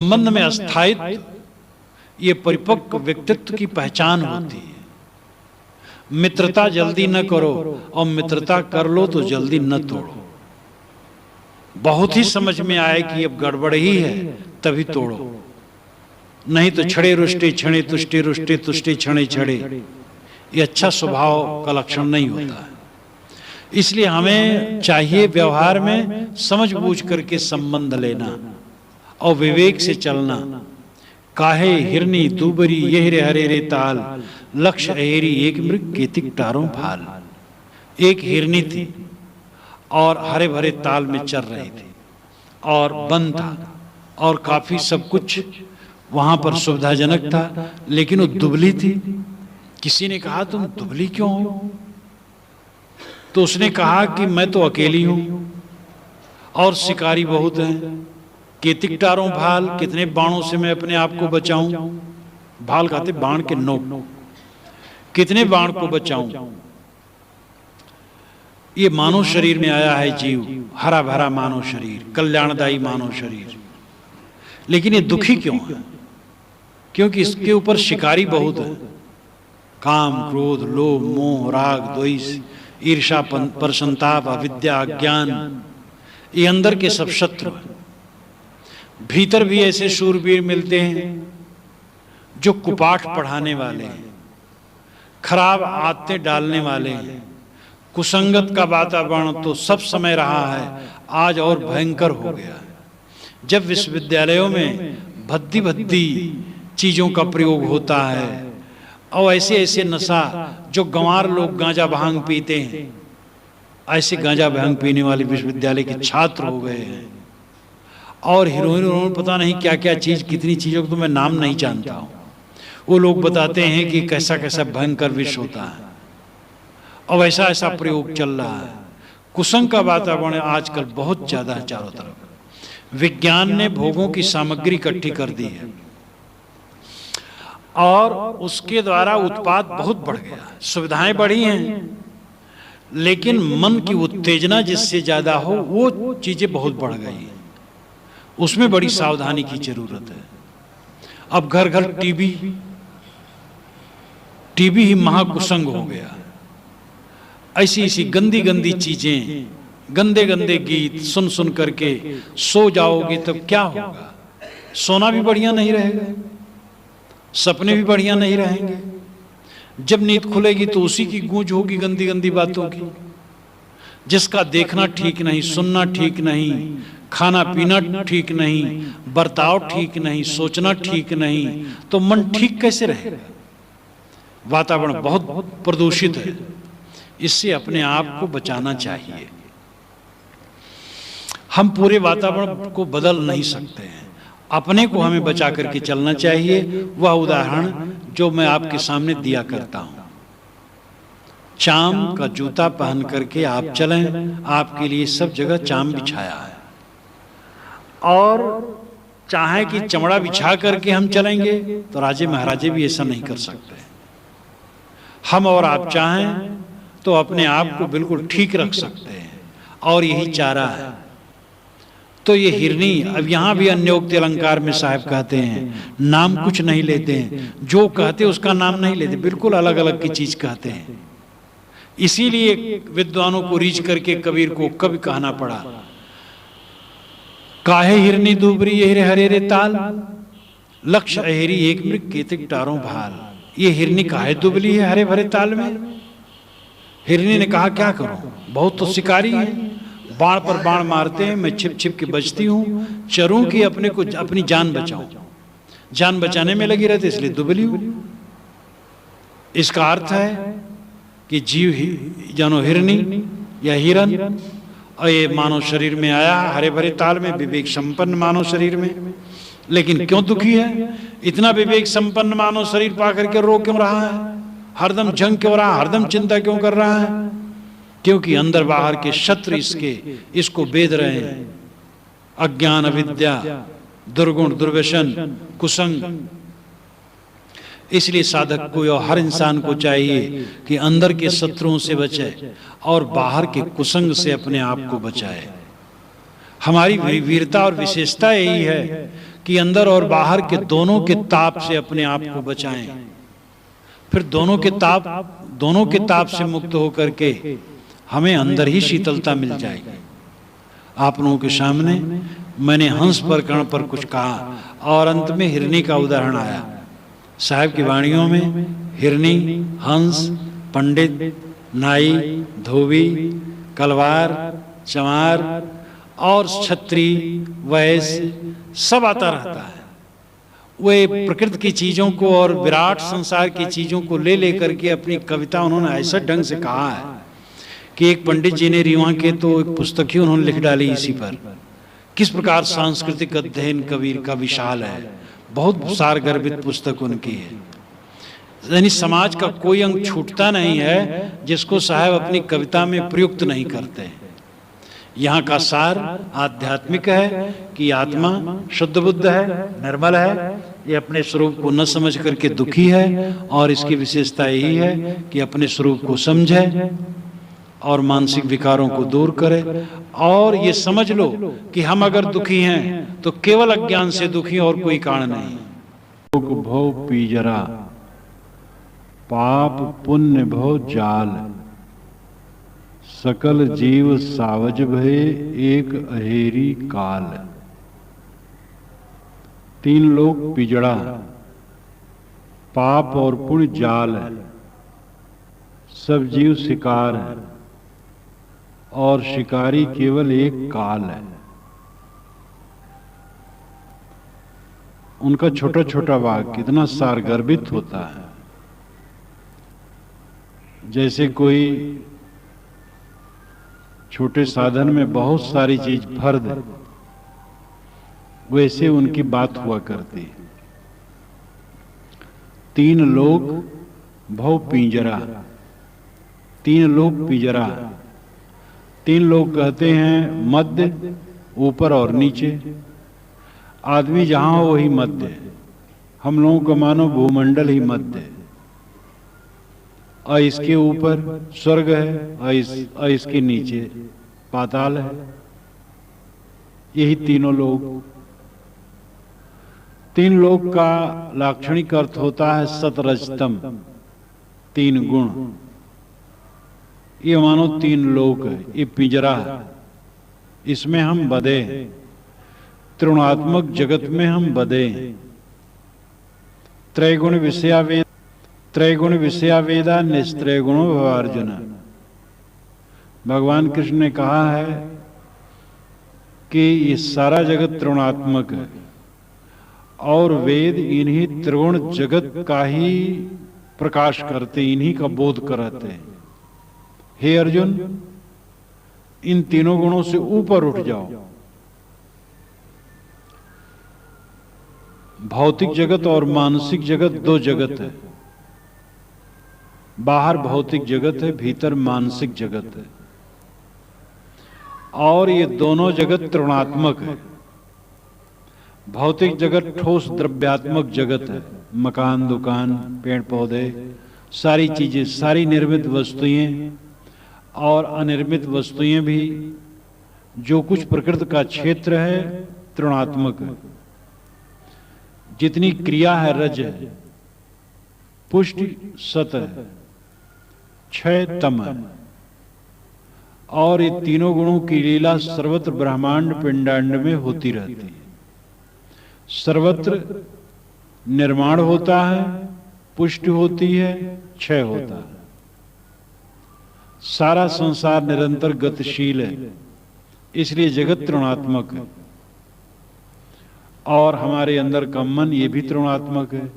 संबंध में अस्थायित्व ये परिपक्व व्यक्तित्व की पहचान होती है। मित्रता जल्दी न करो और मित्रता कर लो तो जल्दी न तोड़ो। बहुत ही समझ में आए कि अब गड़बड़ ही है तभी तोड़ो, नहीं तो छड़े रुष्टे छणे तुष्टे रुष्टे तुष्टे छणे छड़े, ये अच्छा स्वभाव का लक्षण नहीं होता है। इसलिए हमें चाहिए व्यवहार में समझ बूझ करके संबंध लेना और विवेक से चलना। काहे हिरनी दूबरी ये रे हरे रे ताल, लक्ष्य अहेरी एक मृग केतिक टारों भाल। एक हिरनी थी और हरे भरे ताल में चल रही थी और वन था और काफी सब कुछ वहां पर सुविधाजनक था, लेकिन वो दुबली थी। किसी ने कहा तुम दुबली क्यों हो? तो उसने कहा कि मैं तो अकेली हूं और शिकारी बहुत हैं। केतिक टारों भाल, कितने बाणों से मैं अपने आप को बचाऊं? भाल कहते बाण के नोक, कितने बाण को बचाऊं? ये मानव शरीर में आया है जीव, हरा भरा मानव शरीर, कल्याणदायी मानव शरीर, लेकिन ये दुखी क्यों है? क्योंकि इसके ऊपर शिकारी बहुत है। काम, क्रोध, लोभ, मोह, राग, द्वेष, ईर्ष्या, परसंताप, अविद्या, अज्ञान, ये अंदर के सब शत्रु हैं। भीतर भी ऐसे शूरवीर मिलते हैं जो कुपाठ पढ़ाने वाले हैं, खराब आदतें डालने वाले हैं। कुसंगत का वातावरण तो सब समय रहा है, आज और भयंकर हो गया है। जब विश्वविद्यालयों में भद्दी भद्दी चीजों का प्रयोग होता है और ऐसे ऐसे नशा, जो गंवार लोग गांजा भांग पीते हैं, ऐसे गांजा भांग पीने वाले विश्वविद्यालय के छात्र हो गए हैं। और हीरोइन पता नहीं क्या क्या चीज, कितनी चीजों को तो मैं नाम नहीं जानता हूं। वो लोग बताते हैं कि कैसा कैसा भयंकर विष होता है और ऐसा ऐसा प्रयोग चल रहा है। कुसंग का वातावरण आजकल बहुत ज्यादा है चारों तरफ। विज्ञान ने भोगों की सामग्री इकट्ठी कर दी है और उसके द्वारा उत्पाद बहुत बढ़ गया, सुविधाएं बढ़ी हैं, लेकिन मन की उत्तेजना जिससे ज्यादा हो वो चीजें बहुत बढ़ गई हैं। उसमें बड़ी सावधानी की जरूरत है। अब घर घर टीबी ही महाकुसंग हो गया। ऐसी ऐसी गंदी गंदी चीजें, गंदे गंदे गीत सुन सुन करके सो जाओगे तब क्या होगा? सोना भी बढ़िया नहीं रहेगा, सपने भी बढ़िया नहीं रहेंगे। जब नींद खुलेगी तो उसी की गूंज होगी गंदी गंदी बातों की। जिसका देखना ठीक नहीं, सुनना ठीक नहीं, खाना पीना ठीक नहीं, बर्ताव ठीक नहीं, सोचना ठीक नहीं, तो मन ठीक कैसे रहेगा? वातावरण बहुत प्रदूषित है। इससे अपने आप को बचाना चाहिए। हम पूरे वातावरण को बदल नहीं सकते हैं, अपने को हमें बचा करके चलना चाहिए। वह उदाहरण जो मैं आपके सामने दिया करता हूं, चाम का जूता पहन करके आप चलें, आपके लिए सब जगह चाम बिछाया है। और चाहे कि चमड़ा बिछा करके हम चलेंगे तो राजे महाराजे भी ऐसा नहीं कर सकते। हम और आप चाहें तो अपने आप को बिल्कुल ठीक रख सकते हैं और यही चारा है। तो ये हिरनी, अब यहां भी अन्योक्ति अलंकार में साहब कहते हैं नाम कुछ नहीं लेते हैं, जो कहते उसका नाम नहीं लेते, बिल्कुल अलग अलग की चीज कहते हैं। इसीलिए विद्वानों को रीझ करके कबीर को कभी कहना पड़ा, काहे हिरनी दूबरी ये रे हरे रे ताल, लक्ष्य अहेरी एक मृग केतिक टारों भाल। ये हिरनी काहे दुबली है हरे भरे ताल में? हिरनी ने कहा क्या करूं, बहुत तो शिकारी है, बाण पर बाण मारते हैं, मैं छिप छिप के बचती हूं, चरूं कि अपने को अपनी जान बचाऊं। जान बचाने में लगी रहती इसलिए दुबली हूं। इसका अर्थ है कि जीव ही जानो हिरनी या हिरन, और ये मानव शरीर में आया हरे भरे ताल में, विवेक संपन्न मानव शरीर में, लेकिन क्यों दुखी है? इतना विवेक संपन्न मानव शरीर पा करके रो क्यों रहा है? हरदम जंग क्यों रहा है? हरदम चिंता क्यों कर रहा है? क्योंकि अंदर बाहर के शत्रु इसको बेध रहे हैं। अज्ञान, अविद्या, दुर्गुण, दुर्व्यसन, कुसंग। इसलिए साधक को और हर इंसान को चाहिए कि अंदर के शत्रुओं से बचे और बाहर के कुसंग से अपने आप को बचाए। हमारी वीरता और विशेषता यही है कि अंदर और बाहर के दोनों के ताप से अपने आप को बचाएं, फिर दोनों के ताप से मुक्त होकर के हमें अंदर ही शीतलता मिल जाएगी। आप लोगों के सामने मैंने हंस पर कर्ण पर कुछ कहा और अंत में हिरनी का उदाहरण आया। साहब की वाणियों में हिरनी, हंस, पंडित, नाई, धोबी, कलवार, चमार और छत्री, वैश्य सब आता रहता है। वे प्रकृति की चीजों को और विराट संसार की चीजों को ले लेकर के अपनी कविता उन्होंने ऐसा ढंग से कहा है कि एक पंडित जी ने रीवा के तो एक पुस्तक ही उन्होंने लिख डाली इसी पर, किस प्रकार सांस्कृतिक अध्ययन कबीर का विशाल है। बहुत सारगर्भित पुस्तक उनकी है। यानी समाज का कोई अंग छूटता नहीं है जिसको साहब अपनी कविता में प्रयुक्त नहीं करते। यहाँ का सार आध्यात्मिक है कि आत्मा शुद्ध बुद्ध है, निर्मल है, ये अपने स्वरूप को न समझ करके दुखी है और इसकी विशेषता यही है कि अपने स्वरूप को समझे और मानसिक विकारों को दूर करे। और ये समझ लो कि हम अगर दुखी हैं तो केवल अज्ञान से दुखी और कोई कारण नहीं। लोक भव पीजरा, पाप पुण्य भव जाल, सकल जीव सावज भये एक अहेरी काल। तीन लोक पिजड़ा, पाप और पुण्य जाल है, सब जीव शिकार है और शिकारी केवल एक काल है। उनका छोटा छोटा वाक्य कितना सारगर्भित होता है। जैसे कोई छोटे साधन में बहुत सारी चीज भर दे, वैसे उनकी बात हुआ करती है। तीन लोग भव पिंजरा, तीन लोग पिंजरा। तीन लोग कहते हैं मध्य, ऊपर और नीचे। आदमी जहां हो वही मध्य है। हम लोगों का मानो भूमंडल ही मध्य है और इसके ऊपर स्वर्ग है और इसके नीचे पाताल है। यही तीनों लोग। तीन लोग का लाक्षणिक अर्थ होता है सतरजतम, तीन गुण। ये मानो तीन लोक है, ये पिंजरा है, इसमें हम बधे हैं। त्रिगुणात्मक जगत में हम बधे हैं। त्रैगुण विषयावेद, त्रैगुण विषयावेदा निस्त्रय गुणो भवार्जुन। भगवान कृष्ण ने कहा है कि ये सारा जगत त्रिगुणात्मक है और वेद इन्हीं त्रिगुण जगत का ही प्रकाश करते, इन्हीं का बोध कराते हैं। हे अर्जुन, इन तीनों गुणों से ऊपर उठ जाओ। भौतिक जगत और मानसिक जगत दो जगत है। बाहर भौतिक जगत है, भीतर मानसिक जगत है और ये दोनों जगत त्रिगुणात्मक है। भौतिक जगत ठोस द्रव्यात्मक जगत है। मकान, दुकान, पेड़ पौधे, सारी चीजें, सारी निर्मित वस्तुएं और अनिर्मित वस्तुएं भी, जो कुछ प्रकृति का क्षेत्र है त्रिगुणात्मक है। जितनी क्रिया है रज है, पुष्टि सत है, क्षय तम है और ये तीनों गुणों की लीला सर्वत्र ब्रह्मांड पिंडांड में होती रहती है। सर्वत्र निर्माण होता है, पुष्टि होती है, क्षय होता है। सारा संसार निरंतर गतिशील है, इसलिए जगत त्रिगुणात्मक है। और हमारे अंदर का मन ये भी त्रिगुणात्मक है।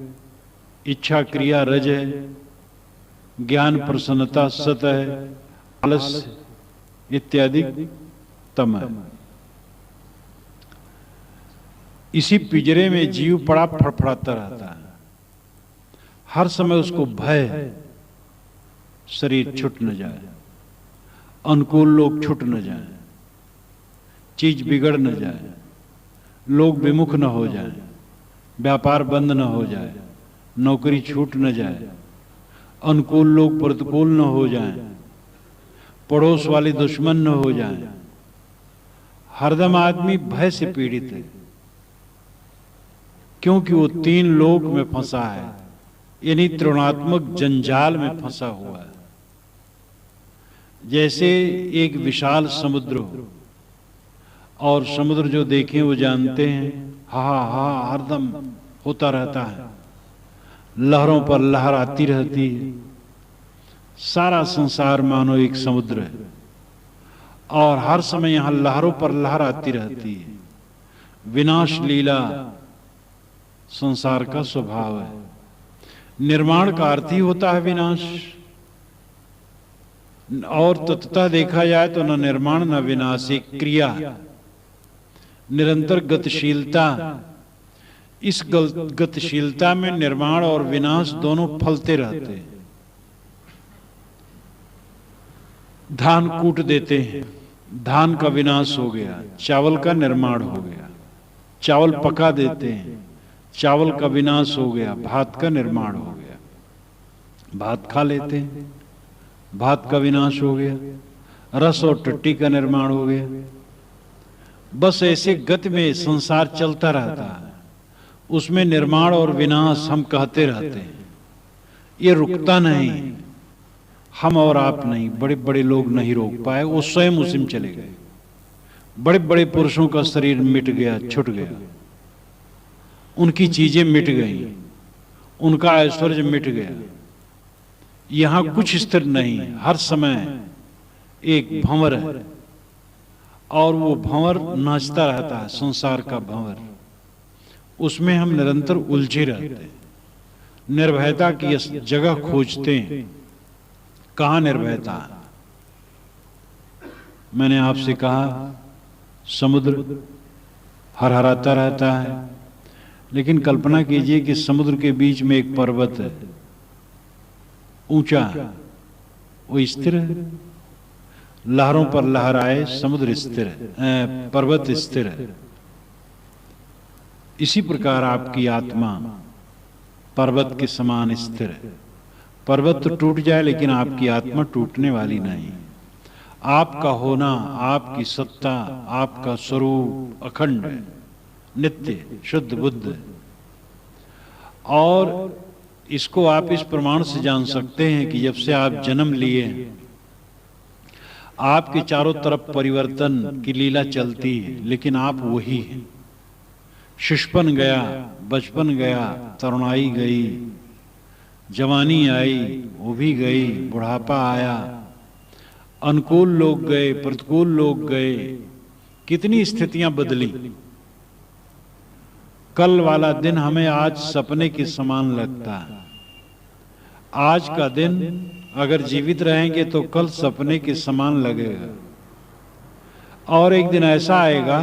इच्छा क्रिया रज है, ज्ञान प्रसन्नता सत है, आलस्य इत्यादि तम है। इसी पिंजरे में जीव पड़ा फड़फड़ाता रहता है। हर समय उसको भय है शरीर छूट न जाए, अनुकूल लोग छूट न जाए, चीज बिगड़ न जाए, लोग विमुख न हो जाए, व्यापार बंद न हो जाए, नौकरी छूट न जाए, अनुकूल लोग प्रतिकूल न हो जाएं, पड़ोस वाले दुश्मन न हो जाएं। हरदम आदमी भय से पीड़ित है। क्योंकि वो 3 लोक में फंसा है, यानी त्रिगुणात्मक जंजाल में फंसा हुआ है। जैसे एक विशाल समुद्र हो, और समुद्र जो देखें वो जानते हैं, हा हा हरदम होता रहता है, लहरों पर लहर आती रहती है। सारा संसार मानो एक समुद्र है, और हर समय यहां लहरों पर लहर आती रहती है। विनाश लीला संसार का स्वभाव है। निर्माण का अर्थ ही होता है विनाश, और तत्वतः देखा जाए तो न निर्माण न विनाश, एक क्रिया, निरंतर गतिशीलता। इस गतिशीलता में निर्माण और विनाश दोनों फलते रहते हैं। धान कूट देते हैं, धान का विनाश हो गया, चावल का निर्माण हो गया। चावल पका देते हैं, चावल का विनाश हो गया, भात का निर्माण हो गया। भात खा लेते हैं, भात का विनाश हो गया। रस और टट्टी का निर्माण हो गया। बस ऐसे गति में संसार चलता रहता है, उसमें निर्माण और विनाश हम कहते रहते हैं। ये रुकता नहीं, हम और आप नहीं, बड़े बड़े लोग नहीं रोक पाए, वो स्वयं उसी में चले गए। बड़े बड़े पुरुषों का शरीर मिट गया, छूट गया, उनकी चीजें मिट गई, उनका ऐश्वर्य मिट गया। यहां कुछ स्थिर नहीं, हर समय एक भंवर है, और वो भंवर नाचता रहता है, संसार का भंवर। उसमें हम निरंतर उलझे रहते हैं। निर्भयता की जगह खोजते हैं, कहां निर्भयता है? मैंने आपसे कहा समुद्र हरहराता रहता है, लेकिन कल्पना कीजिए कि समुद्र के बीच में एक पर्वत है, ऊंचा, वो स्थिर है। लहरों पर लहर आए, समुद्र स्थिर है, पर्वत स्थिर है। इसी प्रकार आपकी आत्मा पर्वत के समान स्थिर है। पर्वत तो टूट जाए, लेकिन आपकी आत्मा टूटने वाली नहीं। आपका होना, आपकी सत्ता, आपका स्वरूप अखंड है, नित्य, शुद्ध, बुद्ध। और इसको आप इस प्रमाण से जान सकते हैं कि जब से आप जन्म लिए, आपके चारों तरफ परिवर्तन की लीला चलती है, लेकिन आप वही हैं। शिशुपन गया, बचपन गया, तरुणाई गई, जवानी आई, वो भी गई, बुढ़ापा आया, अनुकूल लोग गए, प्रतिकूल लोग गए, कितनी स्थितियां बदली। कल वाला दिन हमें आज सपने के समान लगता है। आज का दिन अगर जीवित रहेंगे तो कल सपने के समान लगेगा, और एक दिन ऐसा आएगा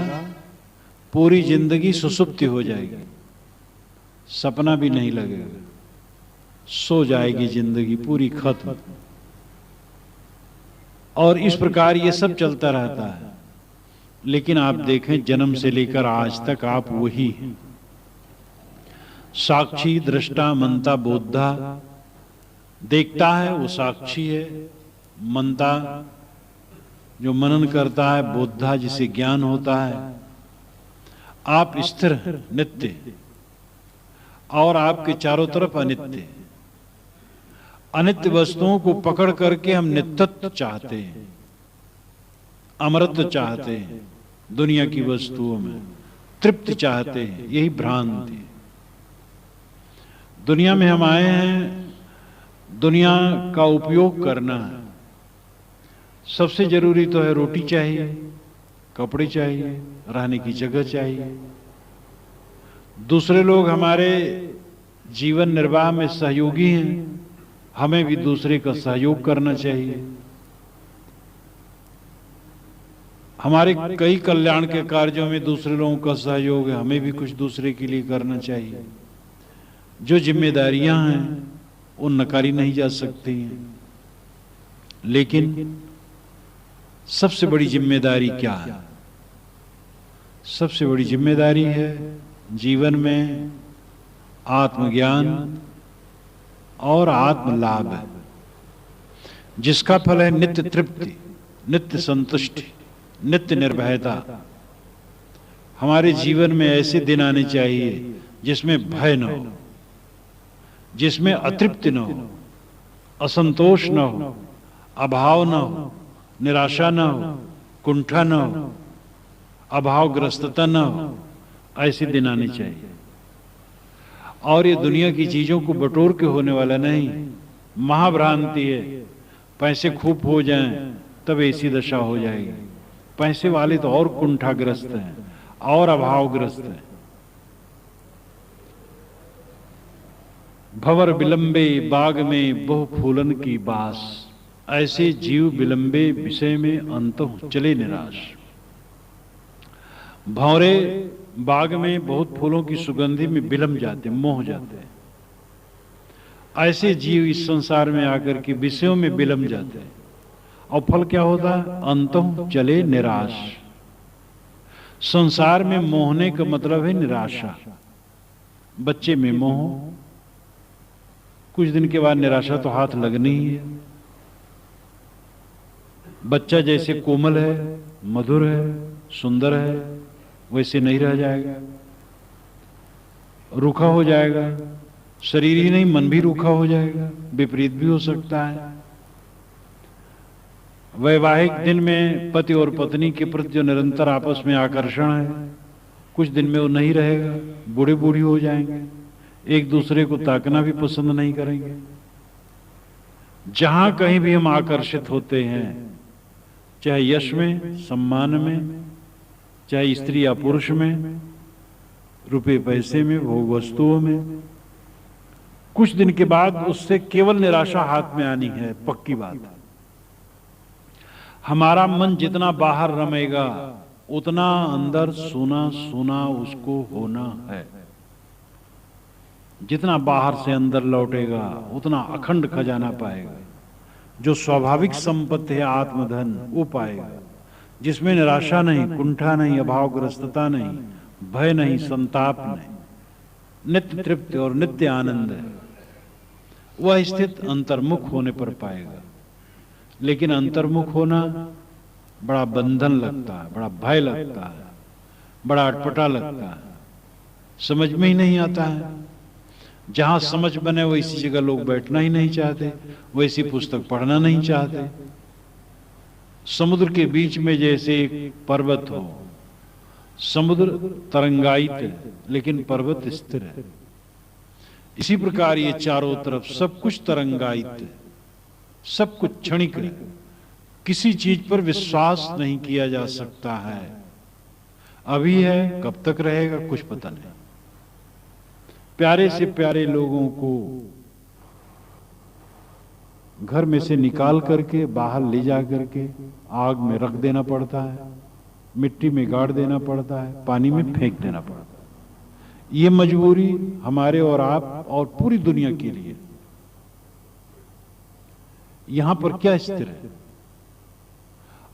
पूरी जिंदगी सुसुप्ति हो जाएगी, सपना भी नहीं लगेगा, सो जाएगी जिंदगी पूरी, खत्म। और इस प्रकार ये सब चलता रहता है। लेकिन आप देखें, जन्म से लेकर आज तक आप वही हैं। साक्षी, दृष्टा, मनता, बोधा। देखता है वो साक्षी है, मनता जो मनन करता है, बोधा जिसे ज्ञान होता है। आप स्थिर हैं, नित्य, और आपके चारों तरफ अनित्य। अनित्य वस्तुओं को पकड़ करके हम नित्यत्व चाहते हैं, अमरत्व चाहते हैं, दुनिया की वस्तुओं में तृप्ति चाहते हैं। यही भ्रांति। दुनिया में हम आए हैं दुनिया का उपयोग करना है। सबसे जरूरी तो है रोटी चाहिए, कपड़े चाहिए, रहने की जगह चाहिए। दूसरे लोग हमारे जीवन निर्वाह में सहयोगी हैं, हमें भी दूसरे का सहयोग करना चाहिए। हमारे कई कल्याण के कार्यों में दूसरे लोगों का सहयोग है, हमें भी कुछ दूसरे के लिए करना चाहिए। जो जिम्मेदारियां हैं वो नकारी नहीं जा सकती हैं। लेकिन सबसे बड़ी जिम्मेदारी क्या है? सबसे बड़ी जिम्मेदारी है जीवन में आत्मज्ञान और आत्मलाभ है, जिसका फल है नित्य तृप्ति, नित्य संतुष्टि, नित्य निर्भयता। हमारे जीवन में ऐसे दिन आने चाहिए जिसमें भय न हो, जिसमें अतृप्ति न हो, असंतोष न हो, अभाव न हो, निराशा न हो, कुंठा न हो, अभावग्रस्तता न हो, ऐसे दिन आने चाहिए। और ये दुनिया की चीजों को बटोर के होने वाला नहीं, महाभ्रांति है। पैसे खूब हो जाएं तब ऐसी दशा हो जाएगी। पैसे वाले तो और कुंठाग्रस्त हैं और अभावग्रस्त हैं। भंवर बिलंबे बाग में बहु फूलन की बास, ऐसे जीव बिलंबे विषय में अंतः चले निराश। भंवरे बाग में बहुत फूलों की सुगंधि में बिलम जाते, मोह जाते हैं। ऐसे जीव इस संसार में आकर के विषयों में बिलम जाते हैं और फल क्या होता है? अंतः चले निराश। संसार में मोहने का मतलब है निराशा। बच्चे में मोह, कुछ दिन के बाद निराशा तो हाथ लगनी ही है। बच्चा जैसे कोमल है, मधुर है, सुंदर है, वैसे नहीं रह जाएगा, रूखा हो जाएगा। शरीर ही नहीं, मन भी रूखा हो जाएगा, विपरीत भी हो सकता है। वैवाहिक दिन में पति और पत्नी के प्रति जो निरंतर आपस में आकर्षण है, कुछ दिन में वो नहीं रहेगा, बूढ़े बूढ़ी हो जाएंगे, एक दूसरे को ताकना भी पसंद नहीं करेंगे। जहां कहीं भी हम आकर्षित होते हैं, चाहे यश में, सम्मान में, चाहे स्त्री या पुरुष में, रुपए पैसे में, भोग वस्तुओं में, कुछ दिन के बाद उससे केवल निराशा हाथ में आनी है, पक्की बात है। हमारा मन जितना बाहर रमेगा उतना अंदर सूना सूना उसको होना है। जितना बाहर से अंदर लौटेगा उतना अखंड खजाना पाएगा। जो स्वाभाविक संपत्ति है आत्मधन, वो पाएगा, जिसमें निराशा नहीं, कुंठा नहीं, अभावग्रस्तता नहीं, भय नहीं, संताप नहीं, नित्य तृप्ति और नित्य आनंद है। वह स्थित अंतर्मुख होने पर पाएगा। लेकिन अंतर्मुख होना बड़ा बंधन लगता है, बड़ा भय लगता है, बड़ा अटपटा लगता है, समझ में ही नहीं आता है। जहां समझ बने वैसी जगह लोग बैठना ही नहीं चाहते, वैसी पुस्तक पढ़ना नहीं चाहते। समुद्र के बीच में जैसे एक पर्वत हो, समुद्र तरंगायित है लेकिन पर्वत स्थिर है। इसी प्रकार ये चारों तरफ सब कुछ तरंगायित है, सब कुछ क्षणिक है। किसी चीज पर विश्वास नहीं किया जा सकता है। अभी है, कब तक रहेगा कुछ पता नहीं। प्यारे से प्यारे लोगों को घर में से निकाल करके बाहर ले जा करके आग में रख देना पड़ता है, मिट्टी में गाड़ देना पड़ता है, पानी में फेंक देना पड़ता है। ये मजबूरी हमारे और आप और पूरी दुनिया के लिए। यहां पर क्या स्थिर है?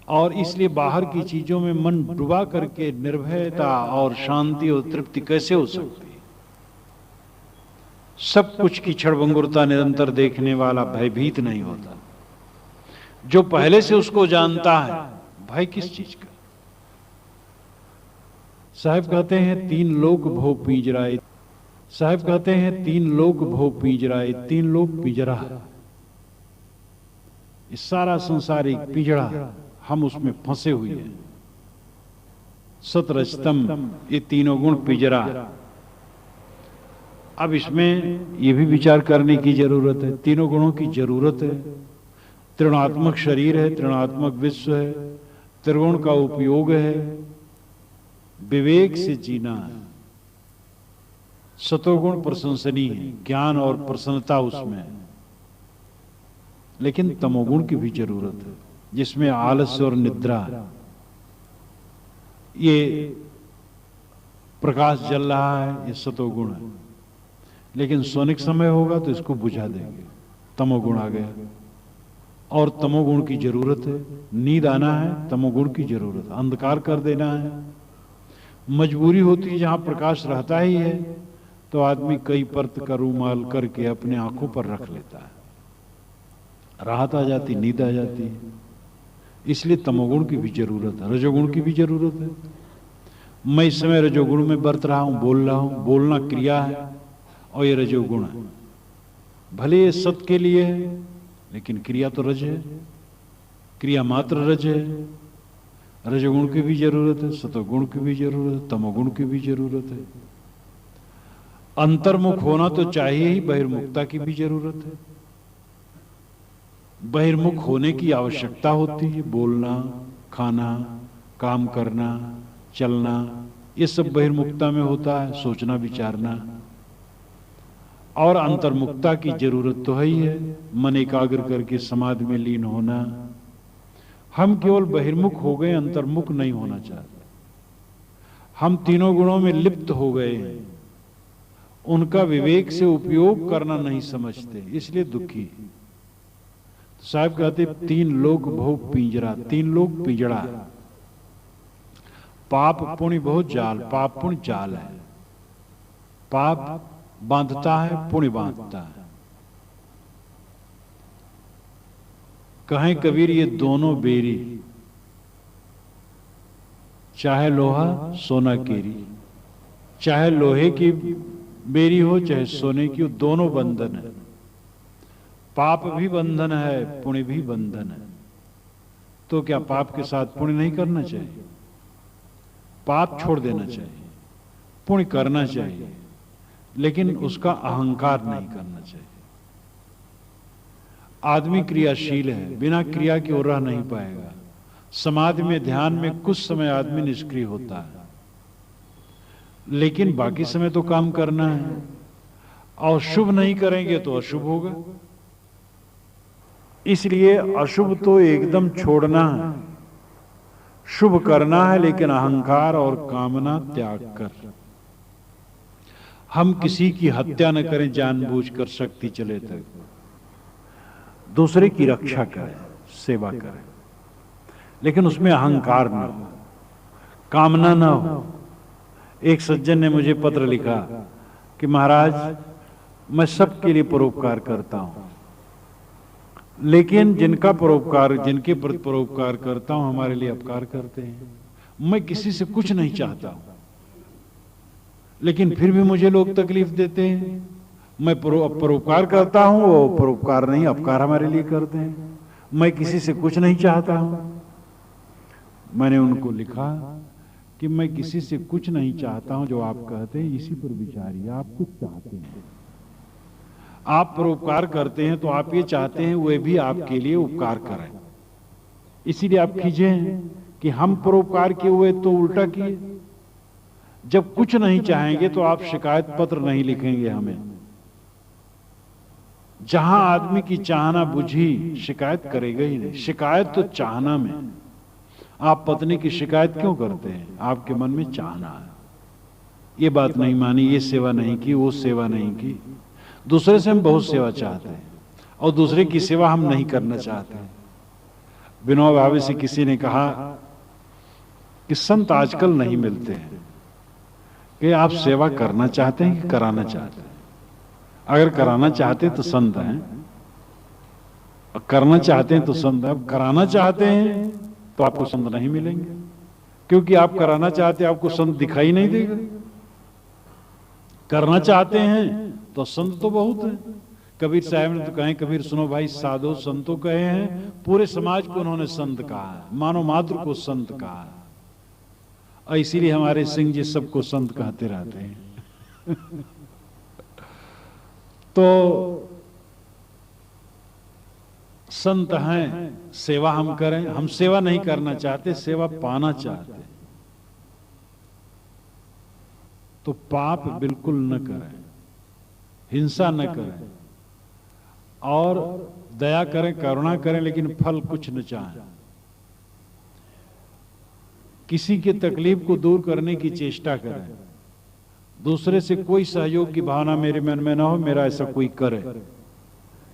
और इसलिए बाहर की चीजों में मन डुबा करके निर्भयता और शांति और तृप्ति कैसे हो सकती है? सब कुछ की क्षणभंगुरता निरंतर देखने वाला भयभीत नहीं होता। जो पहले से उसको जानता है, भय किस चीज का? साहब कहते हैं तीन लोक भो पिंजराए, साहब कहते हैं तीन लोक भो पिंजराए, तीन लोक पिंजरा। इस सारा संसार एक पिंजड़ा, हम उसमें फंसे हुए हैं। सतरजतम, ये तीनों गुण पिंजरा। अब इसमें यह भी विचार करने की जरूरत है, तीनों गुणों की जरूरत है। त्रिगुणात्मक शरीर है, त्रिगुणात्मक विश्व है, त्रिगुण का उपयोग है, विवेक से जीना है। सतोगुण प्रशंसनीय है, ज्ञान और प्रसन्नता उसमें है। लेकिन तमोगुण की भी जरूरत है, जिसमें आलस्य और निद्रा है। ये प्रकाश जल रहा है, ये सतोगुण है। लेकिन सोने का समय होगा तो इसको बुझा देंगे, तमोगुण आ गया। और तमोगुण की जरूरत है। नींद आना है, तमोगुण की जरूरत है। अंधकार कर देना है, मजबूरी होती है। जहां प्रकाश रहता ही है तो आदमी कई परत का रूमाल करके अपने आंखों पर रख लेता है, राहत आ जाती, नींद आ जाती है। इसलिए तमोगुण की भी जरूरत है, रजोगुण की भी जरूरत है। मैं इस समय रजोगुण में बरत रहा हूं, बोल रहा हूं, बोलना क्रिया है और ये रजोगुण है। भले ये सत के लिए है लेकिन क्रिया तो रज है, क्रिया मात्र रज है। रजोगुण की भी जरूरत है, सतोगुण की भी जरूरत है, तमोगुण की भी जरूरत है। अंतर्मुख होना तो चाहिए ही, बहिर्मुखता की भी जरूरत है। बहिर्मुख होने की आवश्यकता होती है, बोलना, खाना, काम करना, चलना, ये सब बहिर्मुखता में होता है, सोचना विचारना। और अंतर्मुखता की जरूरत तो है ही है, मन एकाग्र करके समाधि में लीन होना। हम केवल बहिर्मुख हो गए, अंतर्मुख नहीं होना चाहते। हम तीनों गुणों में लिप्त हो गए हैं, उनका विवेक से उपयोग करना नहीं समझते, इसलिए दुखी। साहब कहते तीन लोक भोग पिंजरा, तीन लोक पिंजड़ा। पाप पुण्य बहुत जाल, पाप पुण्य जाल है। पाप बांधता है, पुण्य बांधता है। कहें कबीर ये दोनों बेरी, चाहे लोहा सोना केरी, चाहे लोहे की बेरी हो चाहे सोने की हो, दोनों बंधन है। पाप भी बंधन है, पुण्य भी बंधन है। तो क्या पाप के साथ पुण्य नहीं करना चाहिए? पाप छोड़ देना चाहिए, पुण्य करना चाहिए, लेकिन उसका अहंकार नहीं करना चाहिए। आदमी क्रियाशील है, बिना क्रिया के वो रह नहीं पाएगा। समाधि में, ध्यान में कुछ समय आदमी निष्क्रिय होता है, लेकिन बाकी समय तो काम करना है। और शुभ नहीं करेंगे तो अशुभ होगा। इसलिए अशुभ तो एकदम छोड़ना है, शुभ करना है, लेकिन अहंकार और कामना त्याग कर। हम किसी की हत्या न करें जानबूझकर, शक्ति चले तक। दूसरे की रक्षा करें, सेवा करें, लेकिन उसमें अहंकार न हो, कामना न हो। एक सज्जन ने मुझे पत्र लिखा कि महाराज मैं सबके लिए परोपकार करता हूं, लेकिन जिनका परोपकार, जिनके प्रति परोपकार करता हूं हमारे लिए अपकार करते हैं। मैं किसी से कुछ नहीं चाहता हूं, लेकिन फिर भी मुझे लोग तकलीफ देते हैं। मैं परोपकार करता हूं, वो परोपकार नहीं अपकार हमारे लिए करते हैं। मैं किसी से कुछ नहीं चाहता हूं। मैंने उनको लिखा कि मैं किसी से कुछ नहीं चाहता हूं, जो आप कहते हैं इसी पर विचारिए। आप कुछ चाहते हैं, आप परोपकार करते हैं तो आप ये चाहते हैं वे भी आपके लिए उपकार करें। इसीलिए आप कीजिए कि हम परोपकार किए हुए तो उल्टा किए। जब कुछ नहीं चाहेंगे तो आप शिकायत पत्र नहीं लिखेंगे हमें। जहां आदमी की चाहना बुझी, शिकायत करेगा ही नहीं। शिकायत तो चाहना में। आप पत्नी की शिकायत क्यों करते हैं? आपके मन में चाहना है, ये बात नहीं मानी, ये सेवा नहीं की, वो सेवा नहीं की। दूसरे से हम बहुत सेवा चाहते हैं और दूसरे की सेवा हम नहीं करना चाहते हैं। विनोबा भावे से किसी ने कहा कि संत आजकल नहीं मिलते हैं, कि आप सेवा करना चाहते हैं कि कराना चाहते हैं? अगर कराना चाहते तो संत हैं, और करना चाहते हैं तो संत हैं। अब कराना चाहते हैं तो आपको संत नहीं मिलेंगे, क्योंकि आप कराना चाहते हैं, आपको संत दिखाई नहीं देगा। करना चाहते हैं तो संत तो बहुत है। कबीर साहब ने तो कहे, कबीर सुनो भाई, साधो संतों कहे हैं, पूरे समाज को उन्होंने संत कहा है, मानव मात्र को संत कहा है। और इसीलिए हमारे सिंह जी सबको संत कहते रहते हैं। तो संत हैं, सेवा हम करें। हम सेवा नहीं करना चाहते, सेवा पाना चाहते। तो पाप बिल्कुल न करें, हिंसा न करें, और दया करें, करुणा करें, लेकिन फल कुछ न चाहें। किसी की तकलीफ को दूर करने की चेष्टा करें। दूसरे से कोई सहयोग की भावना मेरे मन में ना हो, मेरा ऐसा कोई करे,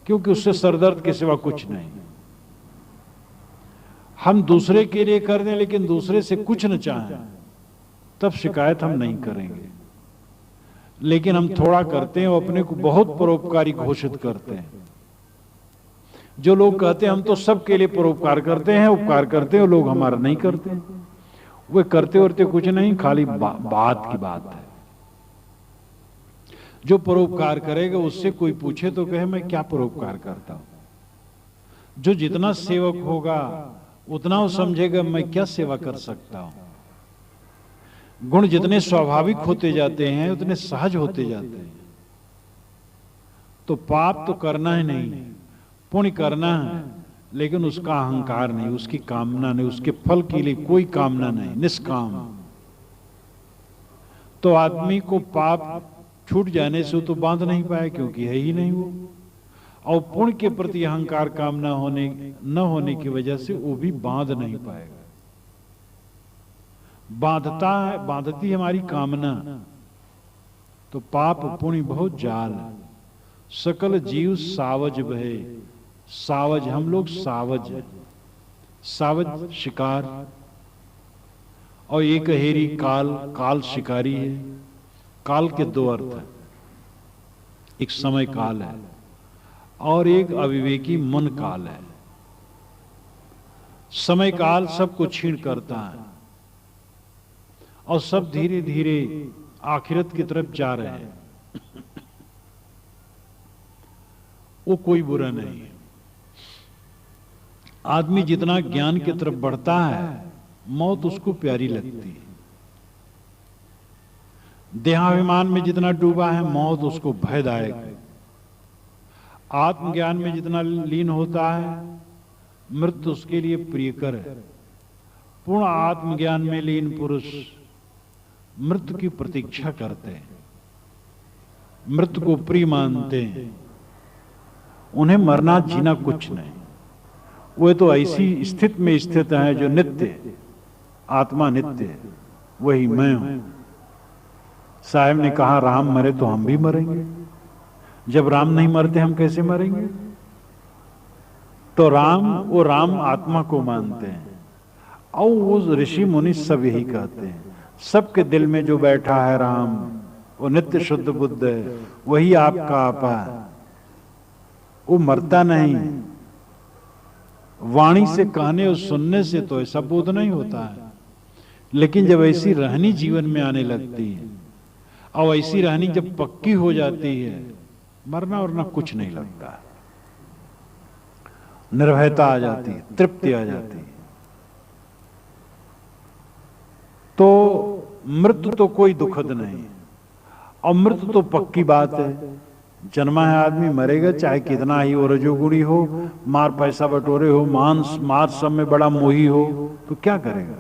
क्योंकि उससे सरदर्द के सिवा कुछ नहीं। हम दूसरे के लिए कर दें लेकिन दूसरे से कुछ न चाहें, तब शिकायत हम नहीं करेंगे। लेकिन हम थोड़ा करते हैं, वो अपने को बहुत परोपकारी घोषित करते हैं। जो लोग कहते हैं हम तो सबके लिए परोपकार करते हैं, उपकार करते हैं, वो लोग हमारा नहीं करते। वे करते वरते कुछ नहीं, खाली बात की बात है। जो परोपकार करेगा उससे कोई पूछे तो कहे मैं क्या परोपकार करता हूं। जो जितना सेवक होगा उतना वो समझेगा मैं क्या सेवा कर सकता हूं। गुण जितने स्वाभाविक होते जाते हैं उतने सहज होते जाते हैं। तो पाप तो करना ही नहीं, पुण्य करना है, लेकिन उसका अहंकार नहीं, उसकी कामना नहीं, उसके फल के लिए कोई कामना नहीं, निष्काम। तो आदमी को पाप छूट जाने से तो बांध नहीं पाए, क्योंकि है ही नहीं वो। और पुण्य के प्रति अहंकार कामना न होने की वजह से वो भी बांध नहीं पाएगा। बांधती हमारी कामना। तो पाप पुण्य बहुत जाल, सकल जीव सावज भय। सावज, हम लोग सावज है। सावज शिकार, और एक हेरी काल, काल शिकारी है। काल के दो अर्थ है, एक समय काल है और एक अविवेकी मन काल है। समय काल सबको छीन करता है और सब धीरे धीरे आखिरत की तरफ जा रहे हैं। वो कोई बुरा नहीं है। आदमी जितना ज्ञान की तरफ बढ़ता है मौत उसको प्यारी लगती है। देहाभिमान में जितना डूबा है मौत उसको भयदायक है। आत्मज्ञान में जितना लीन होता है मृत्यु उसके लिए प्रियकर है। पूर्ण आत्मज्ञान में लीन पुरुष मृत्यु की प्रतीक्षा करते हैं, मृत्यु को प्रिय मानते हैं। उन्हें मरना जीना कुछ नहीं। वे तो ऐसी स्थिति में स्थित है जो नित्य है। आत्मा नित्य है, वही मैं हूं। साहब ने कहा राम मरे तो हम भी मरेंगे। जब राम नहीं मरते हम कैसे मरेंगे? तो वो राम आत्मा को मानते हैं। और वो ऋषि मुनि सब यही कहते हैं। सबके दिल में जो बैठा है राम, वो नित्य शुद्ध बुद्ध है, वही आपका आपा है। वो मरता नहीं। वाणी से कहने और सुनने से तो ऐसा बोध नहीं होता है, लेकिन जब ऐसी रहनी जीवन में आने लगती है और ऐसी रहनी जब पक्की हो जाती है, मरना वरना कुछ नहीं लगता। निर्भयता आ जाती है, तृप्ति आ जाती है। तो मृत्यु तो कोई दुखद नहीं, और मृत्यु तो पक्की बात है। जन्मा है आदमी, मरेगा, चाहे कितना ही वो रजोगुणी हो, मार पैसा बटोरे हो, मार सब में बड़ा मोही हो, तो क्या करेगा?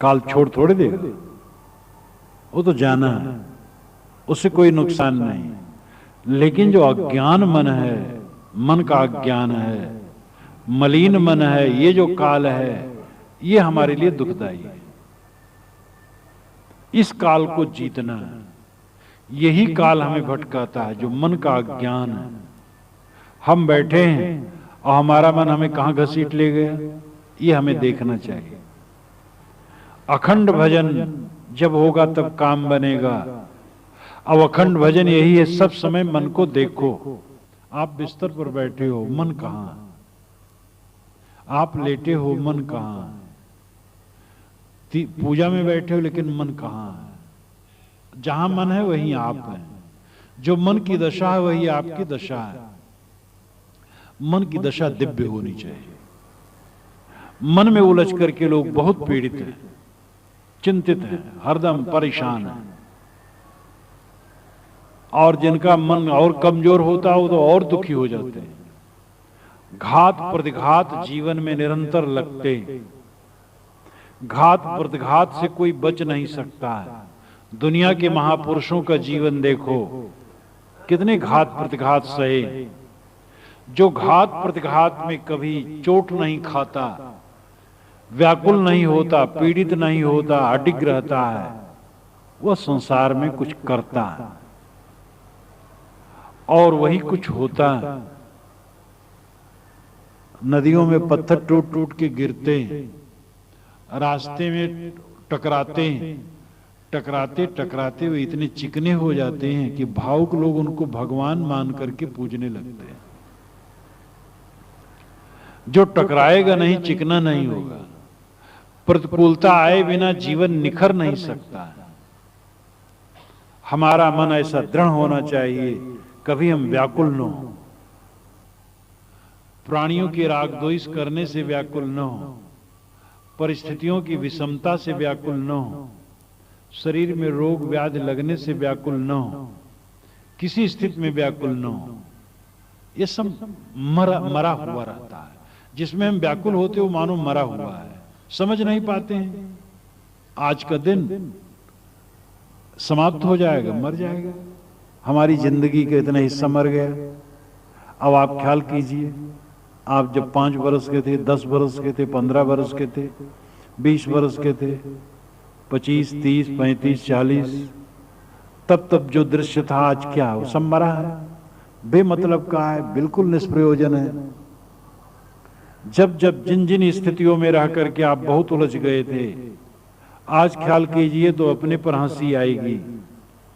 काल छोड़ थोड़े देगा। वो तो जाना है, उससे कोई नुकसान नहीं। लेकिन जो अज्ञान मन है, मन का अज्ञान है, मलिन मन है, ये जो काल है, ये हमारे लिए दुखदाई है। इस काल को जीतना है। यही काल हमें भटकाता है, जो मन का अज्ञान है। हम बैठे हैं और हमारा मन हमें कहां घसीट ले गया, ये हमें देखना चाहिए। अखंड भजन जब होगा तब काम बनेगा। अब अखंड भजन यही है, सब समय मन को देखो। आप बिस्तर पर बैठे हो, मन कहां? आप लेटे हो, मन कहां? पूजा में बैठे हो, लेकिन मन कहां है? जहां मन है वहीं आप हैं। जो मन की दशा है वही आपकी दशा है। मन की दशा दिव्य होनी चाहिए। मन में उलझ करके लोग बहुत पीड़ित हैं, चिंतित हैं, हरदम परेशान हैं। और जिनका मन और कमजोर होता हो तो और दुखी हो जाते हैं। घात प्रतिघात जीवन में निरंतर लगते। घात प्रतिघात से कोई बच नहीं सकता है। दुनिया के महापुरुषों का जीवन देखो, कितने घात प्रतिघात सहे। जो घात प्रतिघात में कभी चोट नहीं खाता, व्याकुल नहीं होता, पीड़ित नहीं होता, अडिग रहता है, वह संसार में कुछ करता है और वही कुछ होता है। नदियों में पत्थर टूट टूट के गिरते हैं, रास्ते में टकराते हैं, टकराते टकराते वे इतने चिकने हो जाते हैं कि भावुक लोग उनको भगवान मान करके पूजने लगते हैं। जो टकराएगा नहीं, चिकना नहीं होगा। प्रतिकूलता आए बिना जीवन निखर नहीं सकता है। हमारा मन ऐसा दृढ़ होना चाहिए, कभी हम व्याकुल न हो, प्राणियों की रागद्वेष करने से व्याकुल न हो, परिस्थितियों की विषमता से व्याकुल न हो, शरीर में रोग व्याधि लगने से व्याकुल न हो, किसी स्थिति में व्याकुल न हो। ये सब मरा हुआ रहता है। जिसमें हम व्याकुल होते वो मानो मरा हुआ है, समझ नहीं पाते हैं। आज का दिन समाप्त हो जाएगा, मर जाएगा। हमारी जिंदगी का इतना हिस्सा मर गया। अब आप ख्याल कीजिए, आप जब 5 वर्ष के थे, 10 वर्ष के थे, 15 वर्ष के थे, 20 वर्ष के थे, 25, 30, 35, 40, तब जो दृश्य था आज क्या वो सब मरा है, बेमतलब का है, बिल्कुल निष्प्रयोजन है। जब जिन जिन स्थितियों में रह करके आप बहुत उलझ गए थे, आज ख्याल कीजिए तो अपने पर हंसी आएगी।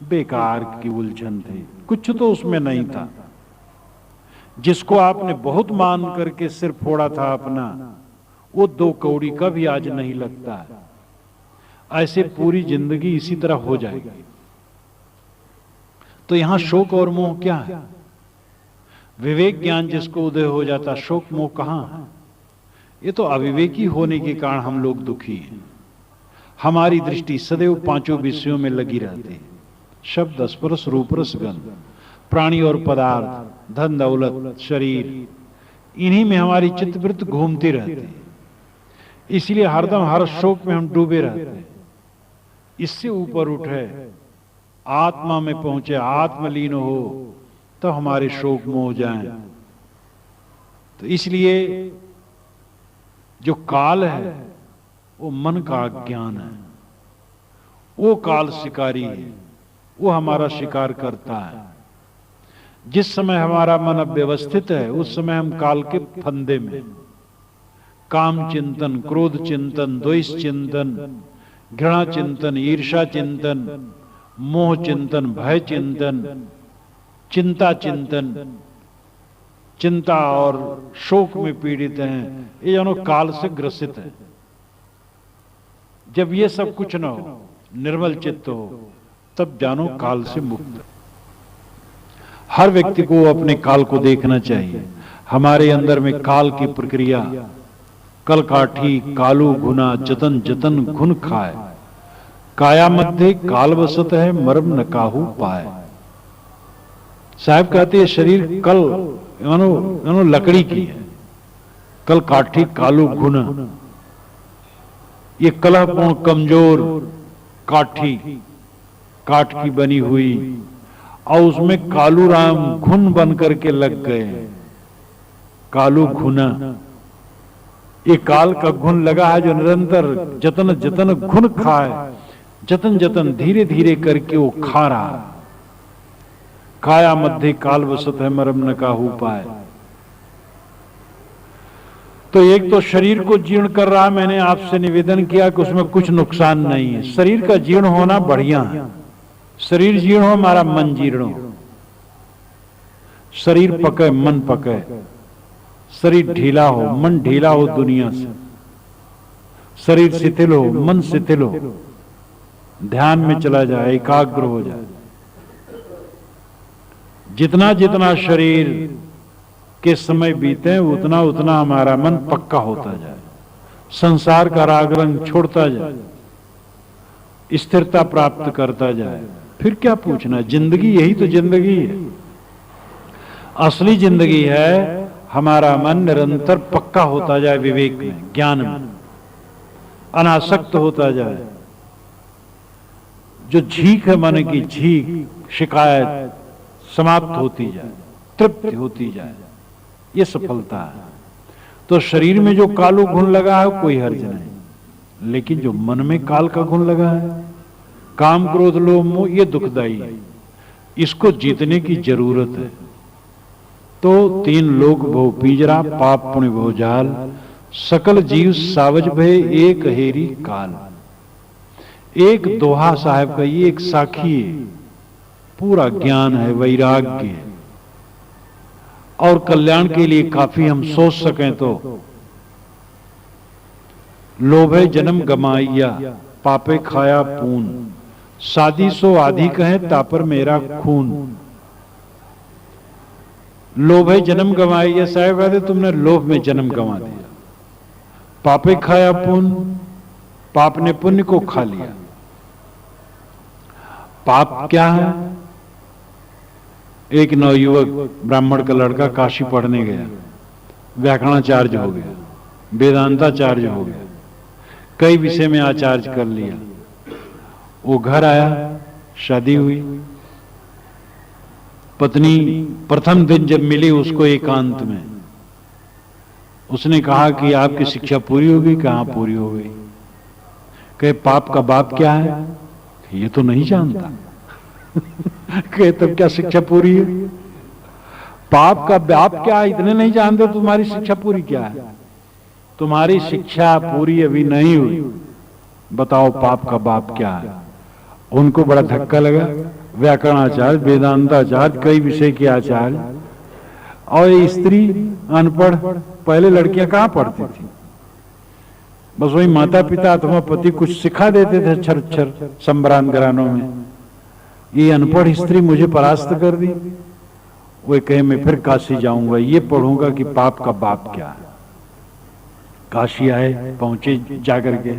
बेकार की उलझन थी, कुछ तो उसमें नहीं था। जिसको आपने बहुत मान करके सिर फोड़ा था अपना, वो 2 कौड़ी का भी आज नहीं लगता है। ऐसे पूरी जिंदगी इसी तरह हो जाएगी। तो यहां शोक और मोह क्या है? विवेक ज्ञान जिसको उदय हो जाता, शोक मोह कहां है? ये तो अविवेकी होने के कारण हम लोग दुखी हैं। हमारी दृष्टि सदैव 5 विषयों में लगी रहती है। शब्द, स्पर्श, रूप, रस, गंध, प्राणी और पदार्थ, धन दौलत, शरीर, इन्हीं में हमारी चित्तवृत्ति घूमती रहती है। इसलिए हरदम हर शोक में हम डूबे रहते हैं। इससे ऊपर उठे, आत्मा में पहुंचे, आत्मलीन हो, तो हमारे शोक मोह जाएं। तो इसलिए जो काल है वो मन का ज्ञान है। वो काल शिकारी है, वो हमारा शिकार करता है। जिस समय हमारा मन अव्यवस्थित है, उस समय हम काल के फंदे में, काम चिंतन, क्रोध चिंतन, द्वेष चिंतन, घृणा चिंतन, ईर्षा चिंतन, मोह चिंतन, भय चिंतन, चिंता चिंतन, चिंता और शोक में पीड़ित हैं। ये जानो काल से ग्रसित है। जब ये सब कुछ न हो, निर्मल चित्त हो, तब जानो काल से मुक्त। हर व्यक्ति को अपने काल को देखना चाहिए। हमारे अंदर में काल की प्रक्रिया, कल काठी कालू गुना जतन जतन घुन खाए, काया मध्य काल वसत है मर्म न काहू पाए। साहब कहते हैं शरीर कल मानो लकड़ी की है, कल काठी कालू गुना, ये कलहपूर्ण कमजोर काठी, काठ की बनी हुई, और उसमें कालू राम घुन बन करके लग गए। कालू घुना, ये काल का घुन लगा है जो निरंतर जतन जतन घुन खाए, जतन जतन धीरे धीरे करके वो खा रहा। काया मध्य काल वसत है मरम न काहू पाए। तो एक तो शरीर को जीर्ण कर रहा, मैंने आपसे निवेदन किया कि उसमें कुछ नुकसान नहीं है। शरीर का जीर्ण होना बढ़िया है। शरीर जीर्ण हो, हमारा मन जीर्ण हो। शरीर पके, मन पके। शरीर ढीला हो, मन ढीला हो दुनिया से। शरीर शिथिल हो, मन शिथिल हो, ध्यान में चला जाए, एकाग्र हो जाए। जितना जितना शरीर के समय बीते, उतना उतना हमारा मन पक्का होता जाए, संसार का राग रंग छोड़ता जाए, स्थिरता प्राप्त करता जाए। फिर क्या पूछना, जिंदगी यही तो जिंदगी है। असली जिंदगी है हमारा मन निरंतर पक्का होता जाए, विवेक में, ज्ञान में अनासक्त होता जाए। जो झीक है मन की, झीक शिकायत समाप्त होती जाए, तृप्ति होती जाए, ये सफलता है। तो शरीर में जो कालो गुण लगा है कोई हर्ज नहीं, लेकिन जो मन में काल का गुण लगा है, काम क्रोध लोभ मोह, ये दुखदाई है। इसको जीतने की जरूरत है। तो 3 लोक भव पीजरा, पाप पुण्य भव जाल, सकल जीव सावज भय एक हेरी काल। एक दोहा साहब का, ये एक साखी है, पूरा ज्ञान है, वैराग्य है, और कल्याण के लिए काफी हम सोच सकें तो लोभे जन्म गमाइया, पापे खाया पून, शादी सो आधी कहे तापर मेरा खून। लोभे जन्म गमाइया, साहब कहते तुमने लोभ में जन्म गंवा दिया। पापे खाया पुण्य, पाप ने पुण्य को खा लिया। पाप क्या है? एक नवयुवक ब्राह्मण का लड़का काशी पढ़ने गया, व्याकरणाचार्य हो गया, वेदांताचार्य हो गया, कई विषय में आचार्य कर लिया। वो घर आया, शादी हुई। पत्नी प्रथम दिन जब मिली उसको एकांत में, उसने कहा कि आपकी शिक्षा पूरी होगी? कहाँ पूरी हो गई? कहे पाप का बाप क्या है? ये तो नहीं जानता। कहे तब क्या शिक्षा पूरी है? पाप का बाप क्या है इतने नहीं जानते, तुम्हारी शिक्षा पूरी क्या है? तुम्हारी शिक्षा पूरी अभी नहीं हुई, बताओ पाप का बाप क्या है? उनको बड़ा धक्का लगा। व्याकरणाचार्य, वेदांताचार्य, कई विषय के आचार्य, और ये स्त्री अनपढ़। पहले लड़कियां कहां पढ़ती थी? बस वही माता पिता अथवा पति कुछ सिखा देते थे अक्षर अक्षर संबरान घरानों में। ये अनपढ़ स्त्री मुझे परास्त कर दी। वो कहे मैं फिर काशी जाऊंगा, ये पढ़ूंगा कि पाप का बाप क्या है। काशी आए, पहुंचे जाकर के।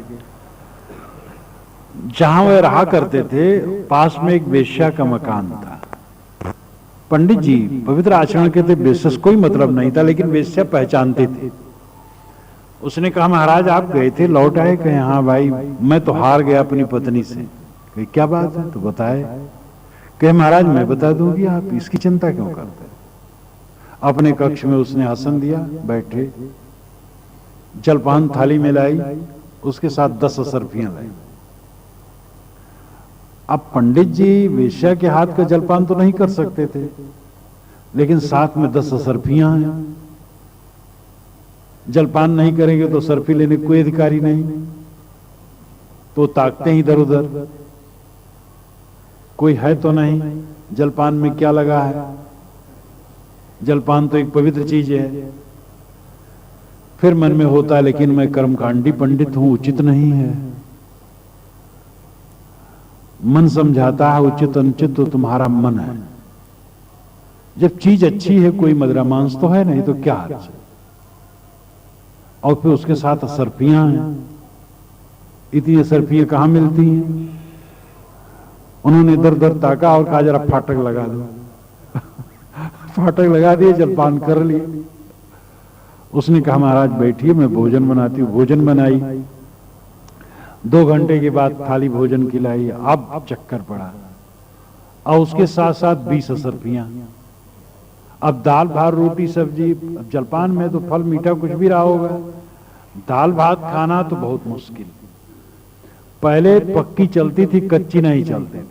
जहां वे रहा करते थे पास में एक वेश्या का मकान था। पंडित जी पवित्र आचरण के थे, वेश्या से कोई मतलब नहीं था, लेकिन वेश्या पहचानते थे। उसने कहा महाराज आप गए थे, लौट आए? कहे हाँ भाई, मैं तो हार गया अपनी पत्नी से। कहे क्या बात है? तो बताए। कहे महाराज मैं बता दूंगी, आप इसकी चिंता क्यों करते? अपने कक्ष में उसने आसन दिया, बैठे, जलपान थाली में लाई, उसके साथ 10 असरफियां लाई। अब पंडित जी वेश्या के हाथ का जलपान तो नहीं कर सकते थे, लेकिन साथ में 10 असरफियां हैं। जलपान नहीं करेंगे तो सरफी लेने कोई अधिकारी नहीं, तो ताकते ही इधर उधर, कोई है तो नहीं, जलपान में क्या लगा है? जलपान तो एक पवित्र चीज है। फिर मन में होता है लेकिन मैं कर्मकांडी पंडित हूं, उचित नहीं है। मन समझाता है उचित अनुचित तो तुम्हारा मन है। जब चीज अच्छी है, कोई मदिरा मांस तो है नहीं, तो क्या हर्ज? और फिर उसके साथ असरफियां हैं। इतनी असरफियां कहां मिलती हैं? उन्होंने इधर उधर ताका और कहा जरा फाटक लगा दो। फाटक लगा दिए, जलपान कर लिए। उसने कहा महाराज बैठिए, मैं भोजन बनाती हूँ। भोजन बनाई, 2 घंटे के बाद थाली भोजन खिलाई। अब चक्कर पड़ा, और उसके साथ साथ 20 असरफियां। अब दाल भात रोटी सब्जी। अब जलपान में तो फल मीठा कुछ भी रहा होगा, दाल भात खाना तो बहुत मुश्किल। पहले पक्की चलती थी, कच्ची नहीं चलती थी।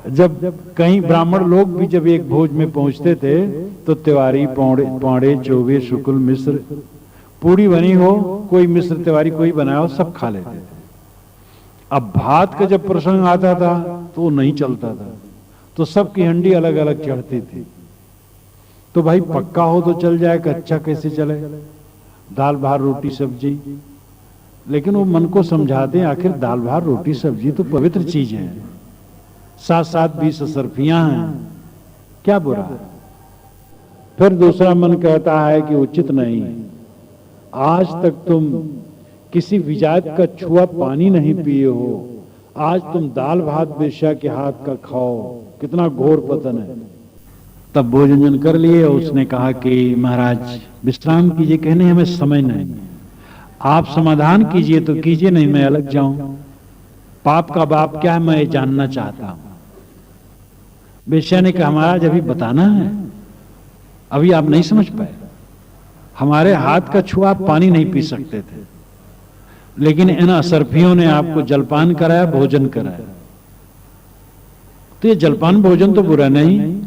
जब कहीं ब्राह्मण लोग भी जब एक भोज में पहुंचते थे तो तिवारी, पौड़े, चौबे, शुक्ल, मिश्र, पूरी बनी हो, कोई मिश्र तिवारी कोई बनाया हो, सब खा लेते थे। अब भात का जब प्रसंग आता था तो वो नहीं चलता था, तो सबकी हंडी अलग अलग चढ़ती थी। तो भाई पक्का हो तो चल जाए, कच्चा कैसे चले? दाल भात रोटी सब्जी। लेकिन वो मन को समझाते हैं आखिर दाल भात रोटी सब्जी तो पवित्र चीज है, साथ साथ 20 असरफियां हैं, क्या बुरा है? फिर दूसरा मन कहता है कि उचित नहीं, आज तक तुम किसी विजात का छुआ पानी नहीं पिए हो, आज तुम दाल भात वेश्या के हाथ का खाओ, कितना घोर पतन है। तब भोजन कर लिए। उसने कहा कि महाराज विश्राम कीजिए। कहने हमें समय नहीं, आप समाधान कीजिए तो कीजिए, नहीं मैं अलग जाऊं। पाप का बाप क्या है मैं जानना चाहता हूं। वेश्या ने कहा महाराज अभी बताना है, अभी आप नहीं समझ पाए। हमारे हाथ का छुआ आप पानी नहीं पी सकते थे, लेकिन इन असरफियों ने आपको जलपान कराया, भोजन कराया। तो ये जलपान भोजन तो बुरा नहीं,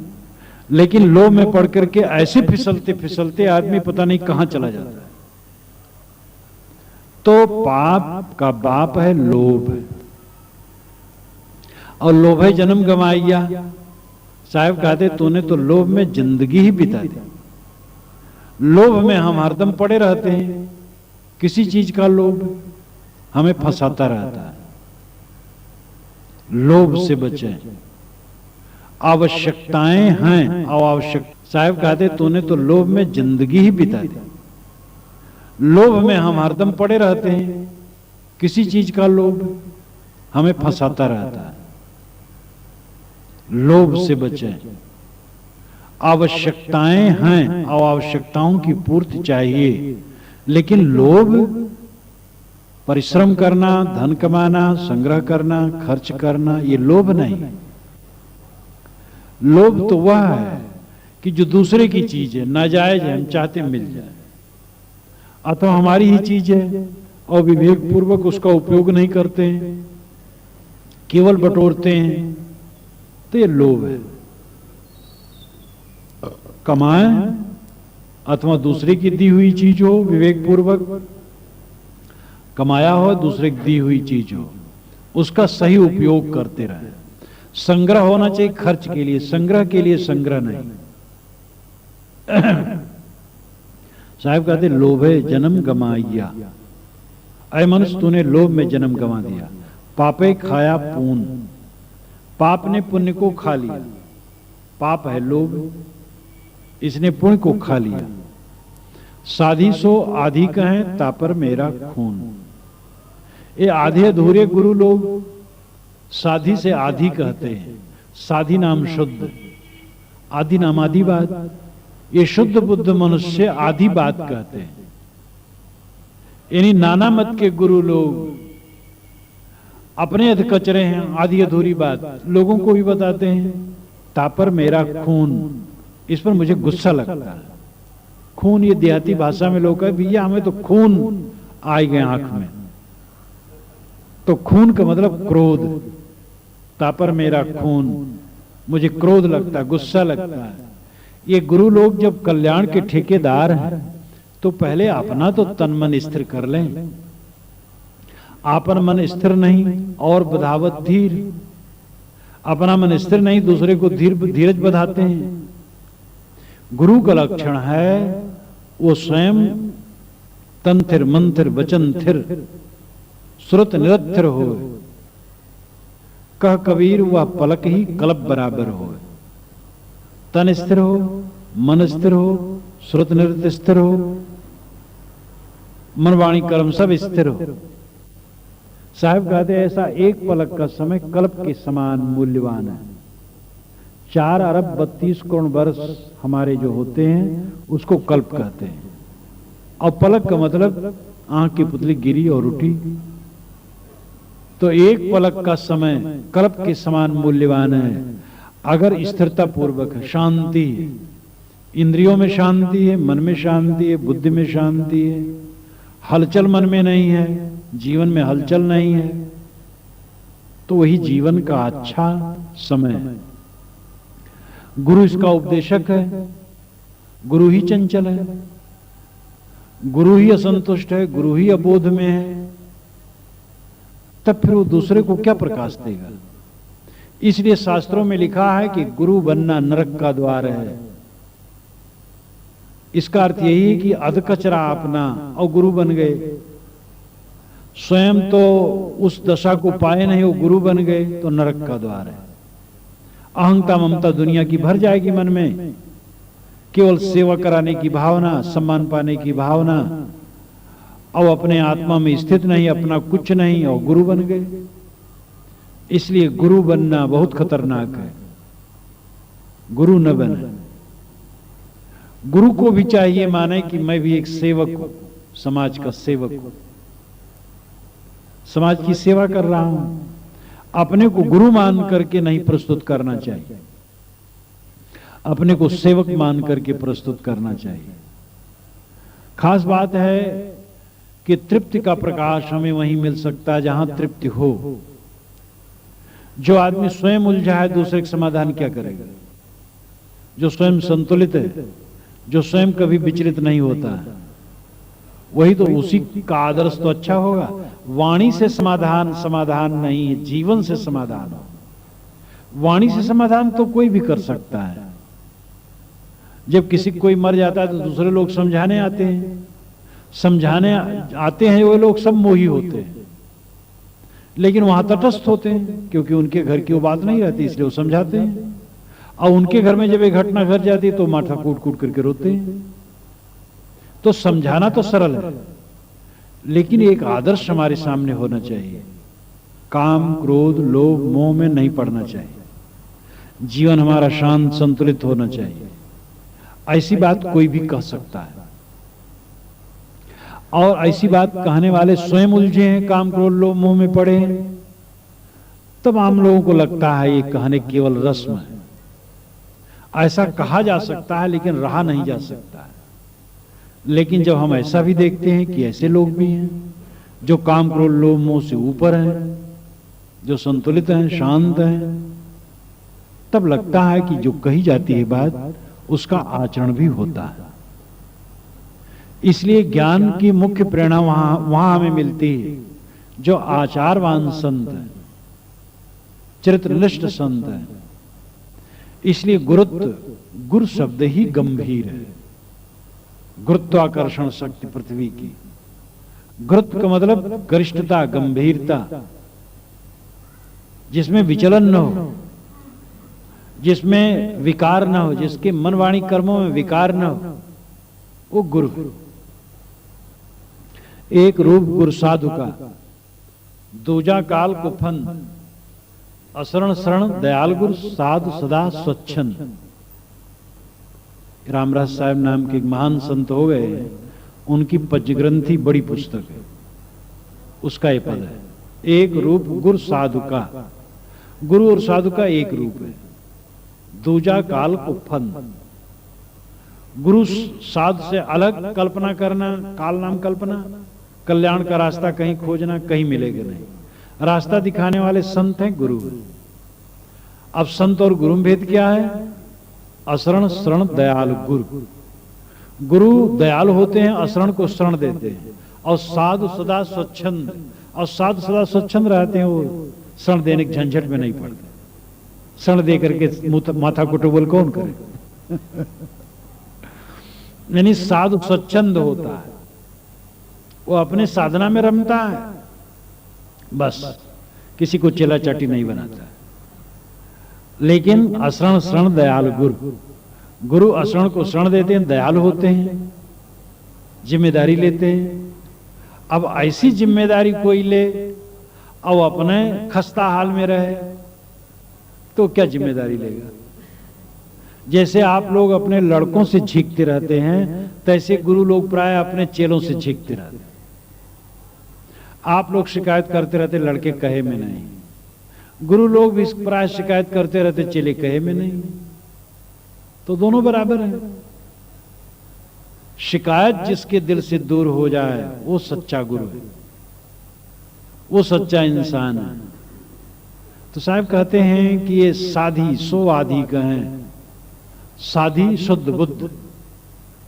लेकिन लोभ में पड़ करके ऐसे फिसलते फिसलते आदमी पता नहीं कहां चला जाता है। तो पाप का बाप है लोभ, और लोभ है जन्म गंवाइया। साहब कहते तूने तो लोभ में जिंदगी ही बिता दी। लोभ में हम हरदम पड़े रहते हैं, किसी चीज का लोभ हमें फंसाता रहता है। लोभ से बचें। आवश्यकताएं हैं, आवश्यक साहब कहते तूने तो लोभ में जिंदगी ही बिता दी। लोभ में हम हरदम पड़े रहते हैं, किसी चीज का लोभ हमें फंसाता रहता है। लोभ से बचें। आवश्यकताएं हैं, आवश्यकताओं की पूर्ति चाहिए, लेकिन लोभ, परिश्रम करना, धन कमाना, संग्रह करना, खर्च करना, ये लोभ नहीं। लोभ तो वह है कि जो दूसरे की चीज है, नाजायज है, हम चाहते मिल जाए, अथवा हमारी ही चीज है और विवेक पूर्वक उसका उपयोग नहीं करते हैं, केवल बटोरते हैं, तो ये लोभ है। कमाएं अथवा दूसरे की दी हुई चीज हो, विवेक पूर्वक कमाया हो, दूसरे की दी हुई चीज हो, उसका सही उपयोग करते रहे। संग्रह होना चाहिए खर्च के लिए, संग्रह के लिए संग्रह नहीं। साहब कहते लोभे जन्म गमाइया, अय मनुष्य तूने लोभ में जन्म गंवा दिया। पापे खाया पुण्य, पाप ने पुण्य को खा लिया। पाप है लोभ, इसने पुण्य को खा लिया। साधी सो आधी कहें तापर मेरा खून। ये आधे अधूरे गुरु लोग साधी से आधी कहते हैं। साधी नाम शुद्ध, आदि नाम आदि बात। ये शुद्ध बुद्ध मनुष्य आधी बात कहते हैं। यानी नाना मत के गुरु लोग अपने अध कचरे हैं, आधी अधूरी बात लोगों को भी बताते हैं। तापर मेरा खून, इस पर मुझे गुस्सा लगता है। खून, ये देहाती भाषा में लोग कहे भैया हमें तो खून आ गए आंख में, तो खून का मतलब क्रोध। तापर मेरा खून, मुझे क्रोध लगता है, गुस्सा लगता है। ये गुरु लोग जब कल्याण के ठेकेदार हैं तो पहले अपना तो तन मन स्थिर कर लें। आपन मन स्थिर नहीं और बधावत धीर। अपना मन स्थिर नहीं, दूसरे को धीरज बधाते हैं। गुरु का लक्षण है वो स्वयं तन थिर, मन थिर, वचन थिर, श्रुत निरत्थिर हो। कह कबीर वह पलक ही कल्प बराबर हो। तन स्थिर हो, मन स्थिर हो, श्रुत निरत स्थिर हो, मन वाणी कर्म सब स्थिर हो। साहब कहते ऐसा एक पलक का समय कल्प के समान मूल्यवान है। 4 अरब 32 करोड़ वर्ष हमारे जो होते हैं उसको कल्प कहते हैं। और पलक का मतलब आंख की पुतली गिरी और उठी, तो एक पलक का समय कल्प के समान मूल्यवान है। अगर स्थिरता पूर्वक है, शांति है, इंद्रियों में शांति है, मन में शांति है, बुद्धि में शांति है, हलचल मन में नहीं है, जीवन में हलचल नहीं है, तो वही जीवन का अच्छा समय है। गुरु इसका उपदेशक है। गुरु ही चंचल है, गुरु ही असंतुष्ट है, गुरु ही अबोध में है, तब फिर वो दूसरे को क्या प्रकाश देगा। इसलिए शास्त्रों में लिखा है कि गुरु बनना नरक का द्वार है। इसका अर्थ यही है कि अध कचरा अपना और गुरु बन गए। स्वयं तो उस दशा को पाए नहीं, वो गुरु बन गए तो नरक का द्वार है। अहंता ममता दुनिया की भर जाएगी मन में, केवल सेवा कराने की भावना, सम्मान पाने की भावना, और अपने आत्मा में स्थित नहीं, अपना कुछ नहीं, और गुरु बन गए। इसलिए गुरु बनना बहुत खतरनाक है। गुरु न बने। गुरु को भी चाहिए माने कि मैं भी एक सेवक हूं, समाज का सेवक हूं, समाज की सेवा कर रहा हूं। अपने को गुरु मान करके नहीं प्रस्तुत करना चाहिए, अपने को सेवक मान करके प्रस्तुत करना चाहिए। खास बात है कि तृप्ति का प्रकाश हमें वहीं मिल सकता है जहां तृप्ति हो। जो आदमी स्वयं उलझा है, दूसरे का समाधान क्या करेगा। जो स्वयं संतुलित है, जो स्वयं कभी विचलित नहीं होता है, वही तो उसी का आदर्श तो अच्छा होगा। वाणी से समाधान नहीं है, जीवन से समाधान हो। वाणी से समाधान तो कोई भी कर सकता है, जब किसी कोई मर जाता है तो दूसरे लोग समझाने आते हैं, समझाने आते हैं वो लोग सब मोही होते हैं, लेकिन वहां तटस्थ होते हैं क्योंकि उनके घर की वो बात नहीं रहती, इसलिए वो समझाते हैं। और उनके घर में जब ये घटना घट जाती है तो माथा कूट कूट करके रोते हैं। तो समझाना तो सरल है, लेकिन एक आदर्श हमारे सामने होना चाहिए। काम, क्रोध, लोभ, मोह में नहीं पड़ना चाहिए। जीवन हमारा शांत संतुलित होना चाहिए। ऐसी बात कोई भी कह सकता है, और ऐसी बात कहने वाले स्वयं उलझे हैं, काम, क्रोध, लोभ, मोह में पड़े हैं, तब आम लोगों को लगता है ये कहने केवल रस्म है। ऐसा कहा जा सकता है लेकिन रहा नहीं जा सकता है। लेकिन जब हम ऐसा भी देखते हैं कि ऐसे लोग भी हैं जो काम, क्रोध, लोभ, मोह से ऊपर हैं, जो संतुलित हैं, शांत हैं, तब लगता है कि जो कही जाती है बात उसका आचरण भी होता है। इसलिए ज्ञान की मुख्य प्रेरणा वहां हमें मिलती है जो आचारवान संत है, चरित्रनिष्ठ संत है। इसलिए गुरुत्व, गुरु शब्द ही गंभीर है। गुरुत्वाकर्षण शक्ति पृथ्वी की, गुरुत्व का मतलब गरिष्ठता, गंभीरता, जिसमें विचलन न हो, जिसमें विकार न हो, जिसके मन वाणी कर्मों में विकार न हो, वो गुरु। एक रूप गुरु साधु का, दूजा काल को फन, असरण शरण दयाल गुरु साधु सदा स्वच्छन। रामराज साहब नाम के एक महान संत हो गए, उनकी पंचग्रंथी बड़ी पुस्तक है, उसका ये पद है, एक रूप गुरु साधु का। गुरु और साधु का एक रूप है। दूजा काल को फन, गुरु साधु से अलग कल्पना करना, काल नाम कल्पना, कल्याण का रास्ता कहीं खोजना, कहीं मिलेगा नहीं। रास्ता दिखाने वाले संत हैं, गुरु। अब संत और गुरु में भेद क्या है? असरण शरण दयालु गुरु। गुरु दयालु होते हैं, असरण को शरण देते हैं, और साधु सदा स्वच्छंद, और साधु सदा स्वच्छंद रहते हैं, वो शरण देने के झंझट में नहीं पड़ते। शरण दे करके माथा कुटुबल कौन करे? यानी साधु स्वच्छंद होता है, वो अपने साधना में रमता है, बस किसी को चेला चाटी नहीं बनाता। लेकिन असरण शरण दयालु गुरु, गुरु असरण को शरण देते हैं, दयालु होते हैं, जिम्मेदारी लेते हैं। अब ऐसी जिम्मेदारी कोई ले और अपने खस्ता हाल में रहे तो क्या जिम्मेदारी लेगा? जैसे आप लोग अपने लड़कों से झीकते रहते हैं, तैसे गुरु लोग प्राय अपने चेलों से झीकते रहते हैं। आप लोग शिकायत करते रहते लड़के कहे में नहीं, गुरु लोग भी प्राय शिकायत करते रहते चेले कहे में नहीं, तो दोनों बराबर हैं। शिकायत जिसके दिल से दूर हो जाए वो सच्चा गुरु है, वो सच्चा इंसान है। तो साहब कहते हैं कि ये साधी सो आधि कहें, साधी शुद्ध बुद्ध,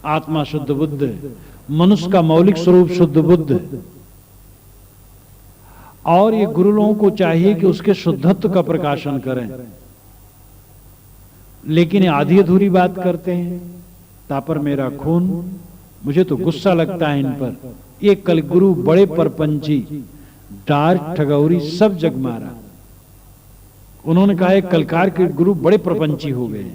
आत्मा शुद्ध बुद्ध है, मनुष्य का मौलिक स्वरूप शुद्ध बुद्ध है। और ये गुरु लोगों को चाहिए कि उसके शुद्धत्व का प्रकाशन करें, लेकिन ये आधी अधूरी बात करते हैं। तापर मेरा खून, मुझे तो गुस्सा लगता है इन पर। ये कल गुरु बड़े परपंची, डार ठगौरी सब जग मारा। उन्होंने कहा कलकार के गुरु बड़े प्रपंची हो गए।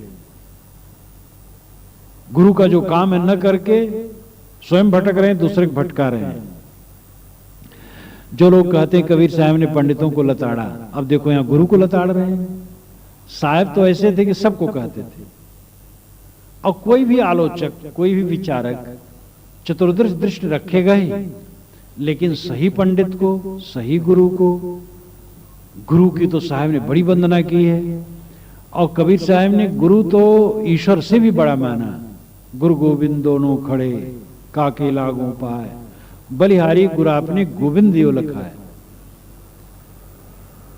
गुरु का जो काम है न करके स्वयं भटक रहे हैं, दूसरे को भटका रहे हैं। जो लोग कहते हैं कबीर साहब ने पंडितों को लताड़ा, अब देखो यहां गुरु को लताड़ रहे हैं। साहब तो ऐसे थे कि सबको कहते थे, और कोई भी आलोचक, कोई भी विचारक चतुर्दश दृष्टि रखेगा ही, लेकिन सही पंडित को, सही गुरु को, गुरु की तो साहब ने बड़ी वंदना की है। और कबीर साहब ने गुरु तो ईश्वर से भी बड़ा माना। गुरु गोविंद दोनों खड़े, काके लागू पाए, बलिहारी गुरु आपने गोविंद दियो लिखा है।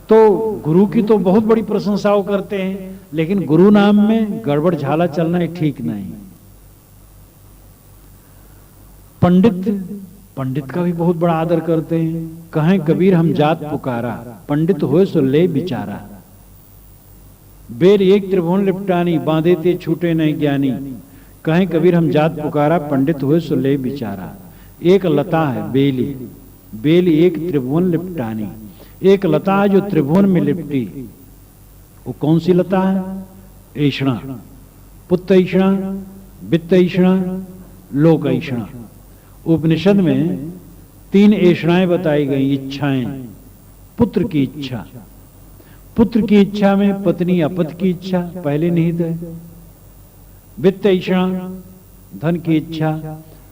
तो गुरु की तो बहुत बड़ी प्रशंसा वो करते हैं, लेकिन गुरु नाम में गड़बड़ झाला चलना ही ठीक नहीं। पंडित का भी बहुत बड़ा आदर करते हैं। कहें कबीर हम जात पुकारा, पंडित होए सो ले बिचारा। बेर एक त्रिभुवन लिपटानी, बांधे ते छूटे नहीं ज्ञानी। कहें कबीर हम जात पुकारा, पंडित हुए सो ले बिचारा। एक लता है बेली, बेली एक त्रिभुवन लिपटानी। एक लता है जो त्रिभुवन में लिपटी। वो कौन सी लता है? ऐषणा, पुत्र ऐषणा, वित्त ऐषणा, लोक ऐषणा। उपनिषद में 3 ऐषणाएं बताई गई, इच्छाएं। पुत्र की इच्छा, पुत्र की इच्छा में पत्नी अपत की इच्छा पहले निहित है। वित्त ऐषणा, धन की इच्छा।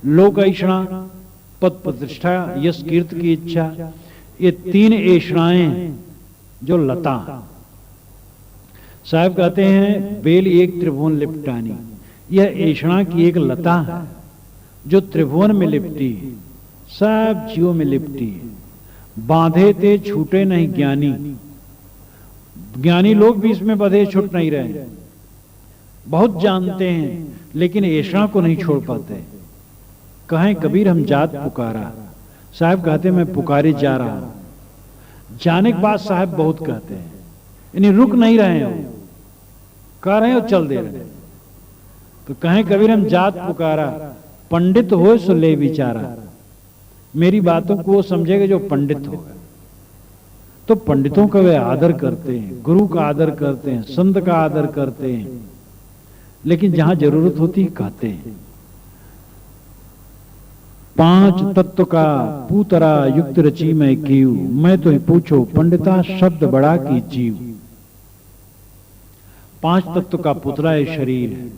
लोक ऐषणा, पद प्रतिष्ठा यश कीर्ति की इच्छा। ये 3 ऐषणाएं जो लता। साहब कहते हैं बेल एक त्रिभुवन लिपटानी। यह ऐषणा की एक लता है जो त्रिभुवन में लिपटी है, सब जीवों में लिपटी है। बांधे ते छूटे नहीं ज्ञानी। ज्ञानी लोग भी इसमें बंधे छूट नहीं रहे, बहुत जानते हैं लेकिन ऐषणा को नहीं छोड़ पाते। कहें कबीर हम जात पुकारा। साहब कहते मैं पुकारे जा रहा हूं। जाने के बाद साहब बहुत कहते हैं, यानी रुक नहीं रहे हो, कह रहे हो चल दे रहे। तो कहें कबीर हम जात पुकारा, पंडित हो सो ले विचारा। मेरी बातों को वो समझेगा जो पंडित होगा। तो पंडितों का वे आदर करते हैं, गुरु का आदर करते हैं, संत का आदर करते हैं, लेकिन जहां जरूरत होती है कहते हैं। 5 तत्व का पूतरा युक्त रची मैं कीव। मैं तो ही पूछो पंडिता शब्द बड़ा की जीव। 5 तत्व का पुतला ये शरीर है।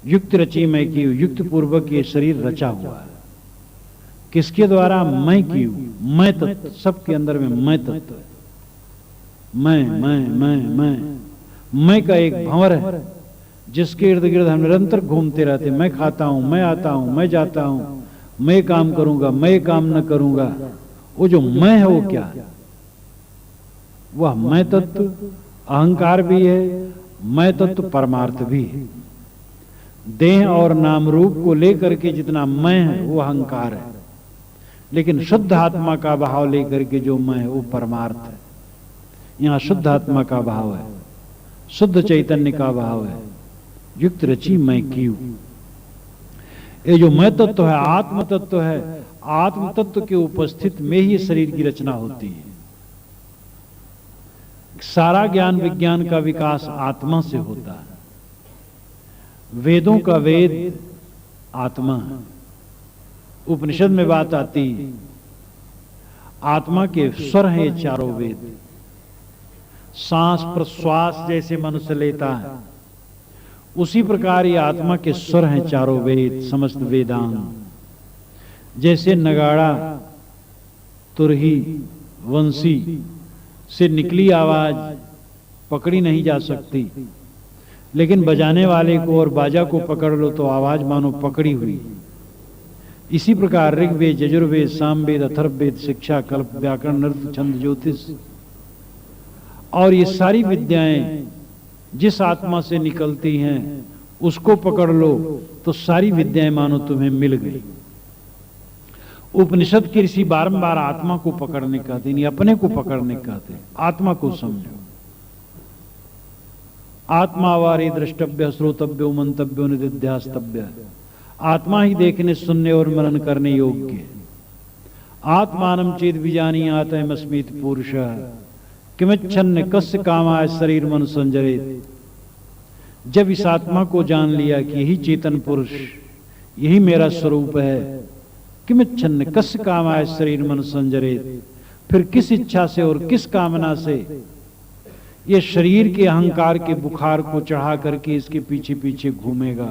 युक्त रची मैं कीव, युक्त पूर्वक ये शरीर रचा हुआ है। किसके द्वारा? मैं कीव, मैं तत्व। सबके अंदर में मैं तत्व है। मैं का एक भंवर है जिसके इर्द गिर्द हम निरंतर घूमते रहते। मैं खाता हूं, मैं आता हूं, मैं जाता हूं, मैं काम करूंगा, मैं काम न करूंगा। वो जो मैं है वो क्या है? वह मैं तत्व अहंकार भी है, मैं तत्व परमार्थ भी है। देह और नाम रूप को लेकर के जितना मैं है वो अहंकार है, लेकिन शुद्ध आत्मा का भाव लेकर के जो मैं है वो परमार्थ है। यहां शुद्ध आत्मा का भाव है, शुद्ध चैतन्य का भाव है। युक्त रची मैं कीव। ये जो मैं तत्व है आत्म तत्व है। आत्म तत्व के उपस्थित में ही शरीर की रचना होती है। सारा ज्ञान विज्ञान का विकास आत्मा से होता है। वेदों का वेद आत्मा है। उपनिषद में बात आती है, आत्मा के स्वर हैं ये चारों वेद। सांस प्रश्वास जैसे मनुष्य लेता है, उसी प्रकार ये आत्मा के स्वर हैं चारों वेद, समस्त वेदांग। जैसे नगाड़ा, तुरही, वंशी से निकली आवाज पकड़ी नहीं जा सकती, लेकिन बजाने वाले को और बाजा को पकड़ लो तो आवाज मानो पकड़ी हुई। इसी प्रकार ऋग्वेद, यजुर्वेद, सामवेद, अथर्ववेद, शिक्षा, कल्प, व्याकरण, नृत्य, छंद, ज्योतिष और ये सारी विद्याएं जिस आत्मा से निकलती हैं उसको पकड़ लो तो सारी विद्याएं मानो तुम्हें मिल गई। उपनिषद के ऋषि बारंबार आत्मा को पकड़ने कहते नहीं, अपने को पकड़ने कहते। आत्मा को समझो। आत्मा वारे द्रष्टव्य, श्रोतव्य, मंतव्य, निधिध्यास्तव्य। आत्मा ही देखने, सुनने और मनन करने योग्य है। आत्मानम चेद विजानी आत्मस्मित पुरुष किमिच्छन्न कस्य कामाय शरीर मन संजरे। जब इस आत्मा को जान लिया कि यही चेतन पुरुष, यही मेरा स्वरूप है, किमिच्छन्न कस्य कामाय शरीर मन संजरे, फिर किस इच्छा से और किस कामना से ये शरीर के अहंकार के बुखार को चढ़ा करके इसके पीछे पीछे घूमेगा।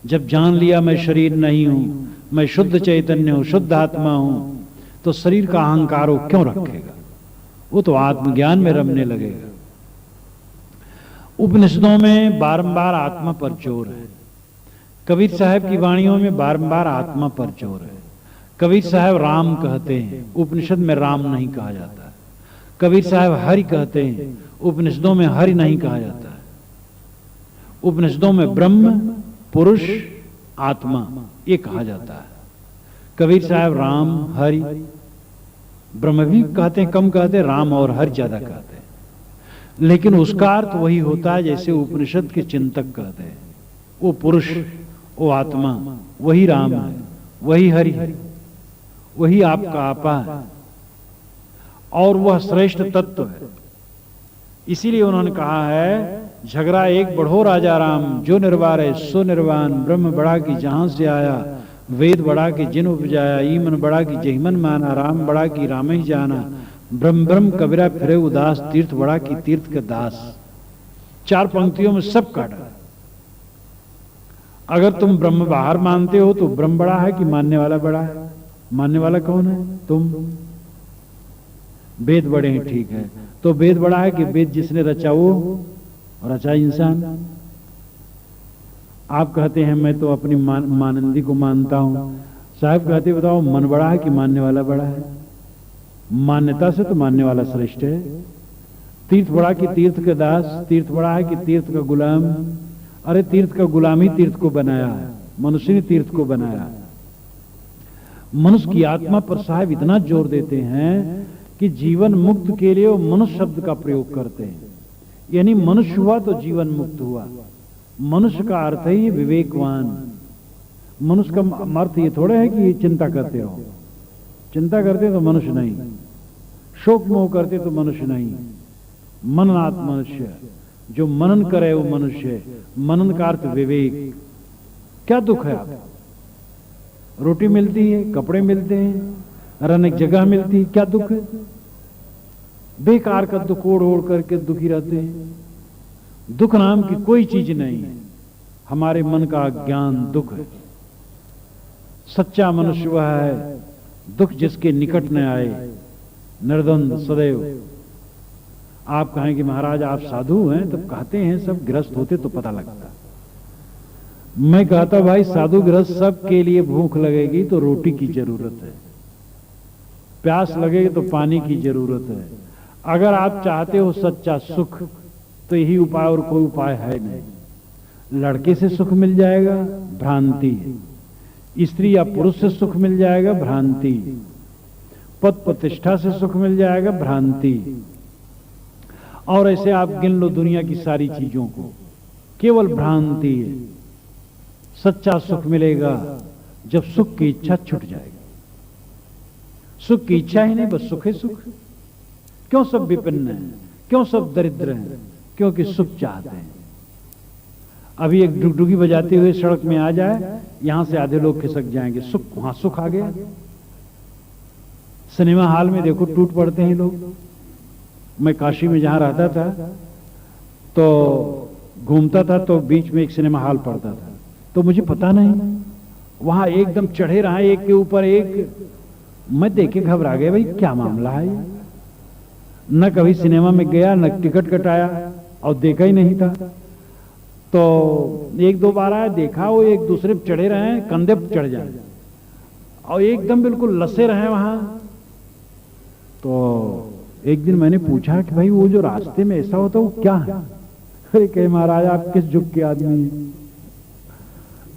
जब जान लिया मैं शरीर नहीं हूं, मैं शुद्ध चैतन्य हूं, शुद्ध आत्मा हूं, तो शरीर का अहंकार वो क्यों रखेगा? वो तो आत्मज्ञान में रमने लगेगा। उपनिषदों में बारंबार आत्मा पर जोर है। कबीर साहब की वाणियों में बारंबार आत्मा पर जोर है। कबीर साहब राम कहते हैं, उपनिषद में राम नहीं कहा जाता है। कबीर साहब हरि कहते हैं, उपनिषदों में हरि नहीं कहा जाता है। उपनिषदों में ब्रह्म, पुरुष, आत्मा ये कहा जाता है। कबीर साहब राम, हरि, ब्रह्म भी कहते हैं, कम कहते हैं, राम और हरि ज्यादा कहते हैं, लेकिन उसका अर्थ वही होता है जैसे उपनिषद के चिंतक कहते हैं। वो पुरुष, वो आत्मा, वही राम है, वही हरि है, वही आपका आपा है और वह श्रेष्ठ तत्व है। इसीलिए उन्होंने कहा है, झगड़ा एक बढ़ो राजा राम, जो निर्वार है सो निर्वाण, ब्रह्म बड़ा की जहां से आया, वेद बड़ा की जिन उपजाया, ईमन बड़ा की जहिमन माना, राम बड़ा की राम ही जाना, ब्रह्म ब्रह्म कबीरा फिरे उदास, तीर्थ बड़ा की तीर्थ के दास। 4 पंक्तियों में सब काटा। अगर तुम ब्रह्म बाहर मानते हो तो ब्रह्म बड़ा है कि मानने वाला बड़ा है? मानने वाला कौन है? तुम। वेद बड़े हैं, ठीक है, तो वेद बड़ा है कि वेद जिसने रचा वो रचा इंसान? आप कहते हैं मैं तो अपनी मानंदी को मानता हूं। साहब कहते बताओ मन बड़ा है कि मानने वाला बड़ा है? मान्यता से तो मानने वाला श्रेष्ठ है। तीर्थ बड़ा कि तीर्थ के दास, तीर्थ बड़ा है कि तीर्थ का गुलाम? अरे तीर्थ का गुलाम ही तीर्थ को बनाया है, मनुष्य ने तीर्थ को बनाया है। मनुष्य की आत्मा पर साहब इतना जोर देते हैं कि जीवन मुक्त के लिए वो मनुष्य शब्द का प्रयोग करते हैं। यानी मनुष्य हुआ तो जीवन मुक्त हुआ। मनुष्य का अर्थ ही विवेकवान। मनुष्य का अर्थ ये थोड़ा है कि चिंता करते रहो। चिंता करते तो मनुष्य नहीं, शोक मोह करते तो मनुष्य नहीं। मननात् मनुष्य, जो मनन करे वो मनुष्य है। मनन का अर्थ विवेक। क्या दुख है आप? रोटी मिलती है, कपड़े मिलते हैं, रहने की जगह मिलती है, क्या दुख है? बेकार का दुख ओढ़ ओढ़ करके दुखी रहते हैं। दुख नाम की कोई चीज नहीं है। हमारे मन का ज्ञान दुख है। सच्चा मनुष्य वह है दुख जिसके निकट न आए, निर्द्वंद सदैव। आप कहें कि महाराज आप साधु हैं, तब कहते हैं सब गृहस्थ होते तो पता लगता। मैं कहता भाई साधु गृहस्थ सबके लिए भूख लगेगी तो रोटी की जरूरत है, प्यास लगेगी तो पानी की जरूरत है। अगर आप चाहते हो सच्चा सुख तो यही उपाय, और कोई उपाय है नहीं। लड़के से सुख मिल जाएगा, भ्रांति है। स्त्री या पुरुष से सुख मिल जाएगा, भ्रांति। पद प्रतिष्ठा से सुख मिल जाएगा, भ्रांति। और ऐसे आप गिन लो दुनिया की सारी चीजों को, केवल भ्रांति है। सच्चा सुख मिलेगा जब सुख की इच्छा छूट जाएगी। सुख की इच्छा ही नहीं, बस सुख है सुख। क्यों सब विपन्न हैं? क्यों सब दरिद्र हैं? क्योंकि सुख चाहते हैं। अभी एक डुगडुगी बजाते हुए सड़क में आ जाए, यहां से आधे लोग खिसक जाएंगे। सुख, वहां सुख आ गया। सिनेमा हॉल में देखो टूट पड़ते हैं लोग। मैं काशी में जहां रहता था तो घूमता था, तो बीच में एक सिनेमा हॉल पड़ता था, तो मुझे पता नहीं, वहां एकदम चढ़े रहे एक के ऊपर एक। मैं देखे घबरा गया, भाई क्या मामला है? न कभी सिनेमा में गया, न टिकट कटाया और देखा ही नहीं था। तो 1-2 बार आया, देखा वो एक दूसरे पे चढ़े रहे हैं, कंधे पे चढ़ जाए और एकदम बिल्कुल लसे रहे वहां। तो एक दिन मैंने पूछा कि भाई वो जो रास्ते में ऐसा होता वो क्या है? अरे कहे महाराज आप किस युग के आदमी हैं?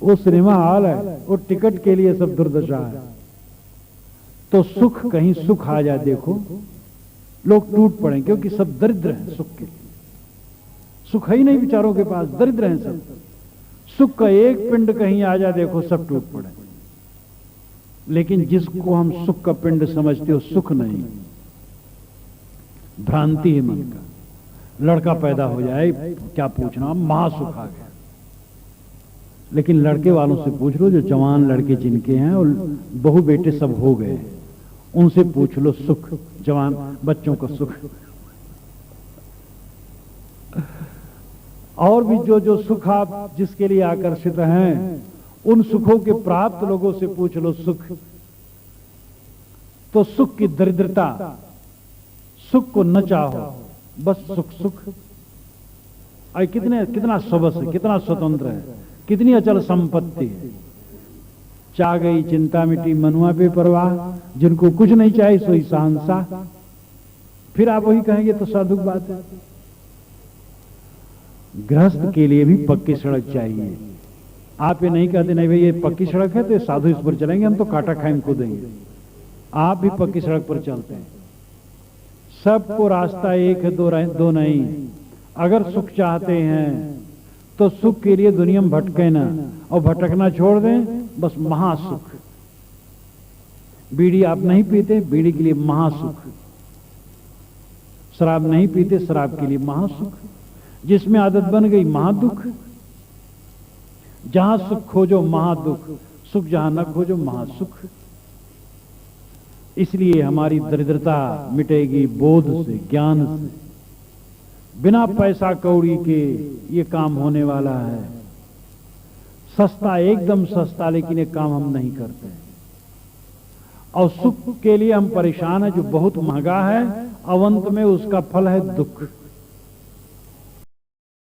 वो सिनेमा हॉल है, वो टिकट के लिए सब दुर्दशा है। तो सुख, कहीं सुख आ जाए देखो, लोग टूट पड़े, क्योंकि सब दरिद्र हैं सुख के। सुख है ही नहीं बेचारों के पास, दरिद्र हैं सब। सुख का एक पिंड कहीं आ जाए देखो, सब टूट पड़े। लेकिन जिसको हम सुख का पिंड समझते हो, सुख नहीं, भ्रांति है मन का। लड़का पैदा हो जाए, क्या पूछना, महासुख आ गया। लेकिन लड़के वालों से पूछ लो, जो जवान लड़के जिनके हैं और बहू बेटे सब हो गए, उनसे पूछ लो सुख, जवान बच्चों का सुख। और भी जो जो सुख आप जिसके लिए आकर्षित हैं, उन सुखों के प्राप्त लोगों से पूछ लो सुख। तो सुख की दरिद्रता, सुख को न चाहो, बस सुख सुख। और कितना सबस है, कितना स्वतंत्र है, कितनी अचल संपत्ति है। चाह गई चिंता मिटी, मनुआ पे परवाह, जिनको कुछ नहीं चाहिए सोई शहंशाह। फिर आप वही कहेंगे तो साधुक बात है। गृहस्थ के लिए भी पक्की सड़क चाहिए। आप ये नहीं कहते नहीं भाई ये पक्की सड़क है तो ये साधु इस पर चलेंगे, हम तो काटा खाएं कूदेंगे। आप भी पक्की सड़क पर चलते हैं। सबको रास्ता एक है, दो नहीं। अगर सुख चाहते हैं तो सुख के लिए दुनिया में भटके ना, और भटकना छोड़ दें, बस महासुख। बीड़ी आप नहीं पीते, बीड़ी के लिए महासुख। शराब नहीं पीते, शराब के लिए महासुख। जिसमें आदत बन गई, महादुख। जहां सुख खोजो महादुख, सुख जहां न खोजो महासुख। इसलिए हमारी दरिद्रता मिटेगी बोध से, ज्ञान से। बिना पैसा कौड़ी के ये काम होने वाला है। सस्ता, एकदम सस्ता, लेकिन ये काम हम नहीं करते। और सुख के लिए हम परेशान हैं, जो बहुत महंगा है, अवंत में उसका फल है दुख।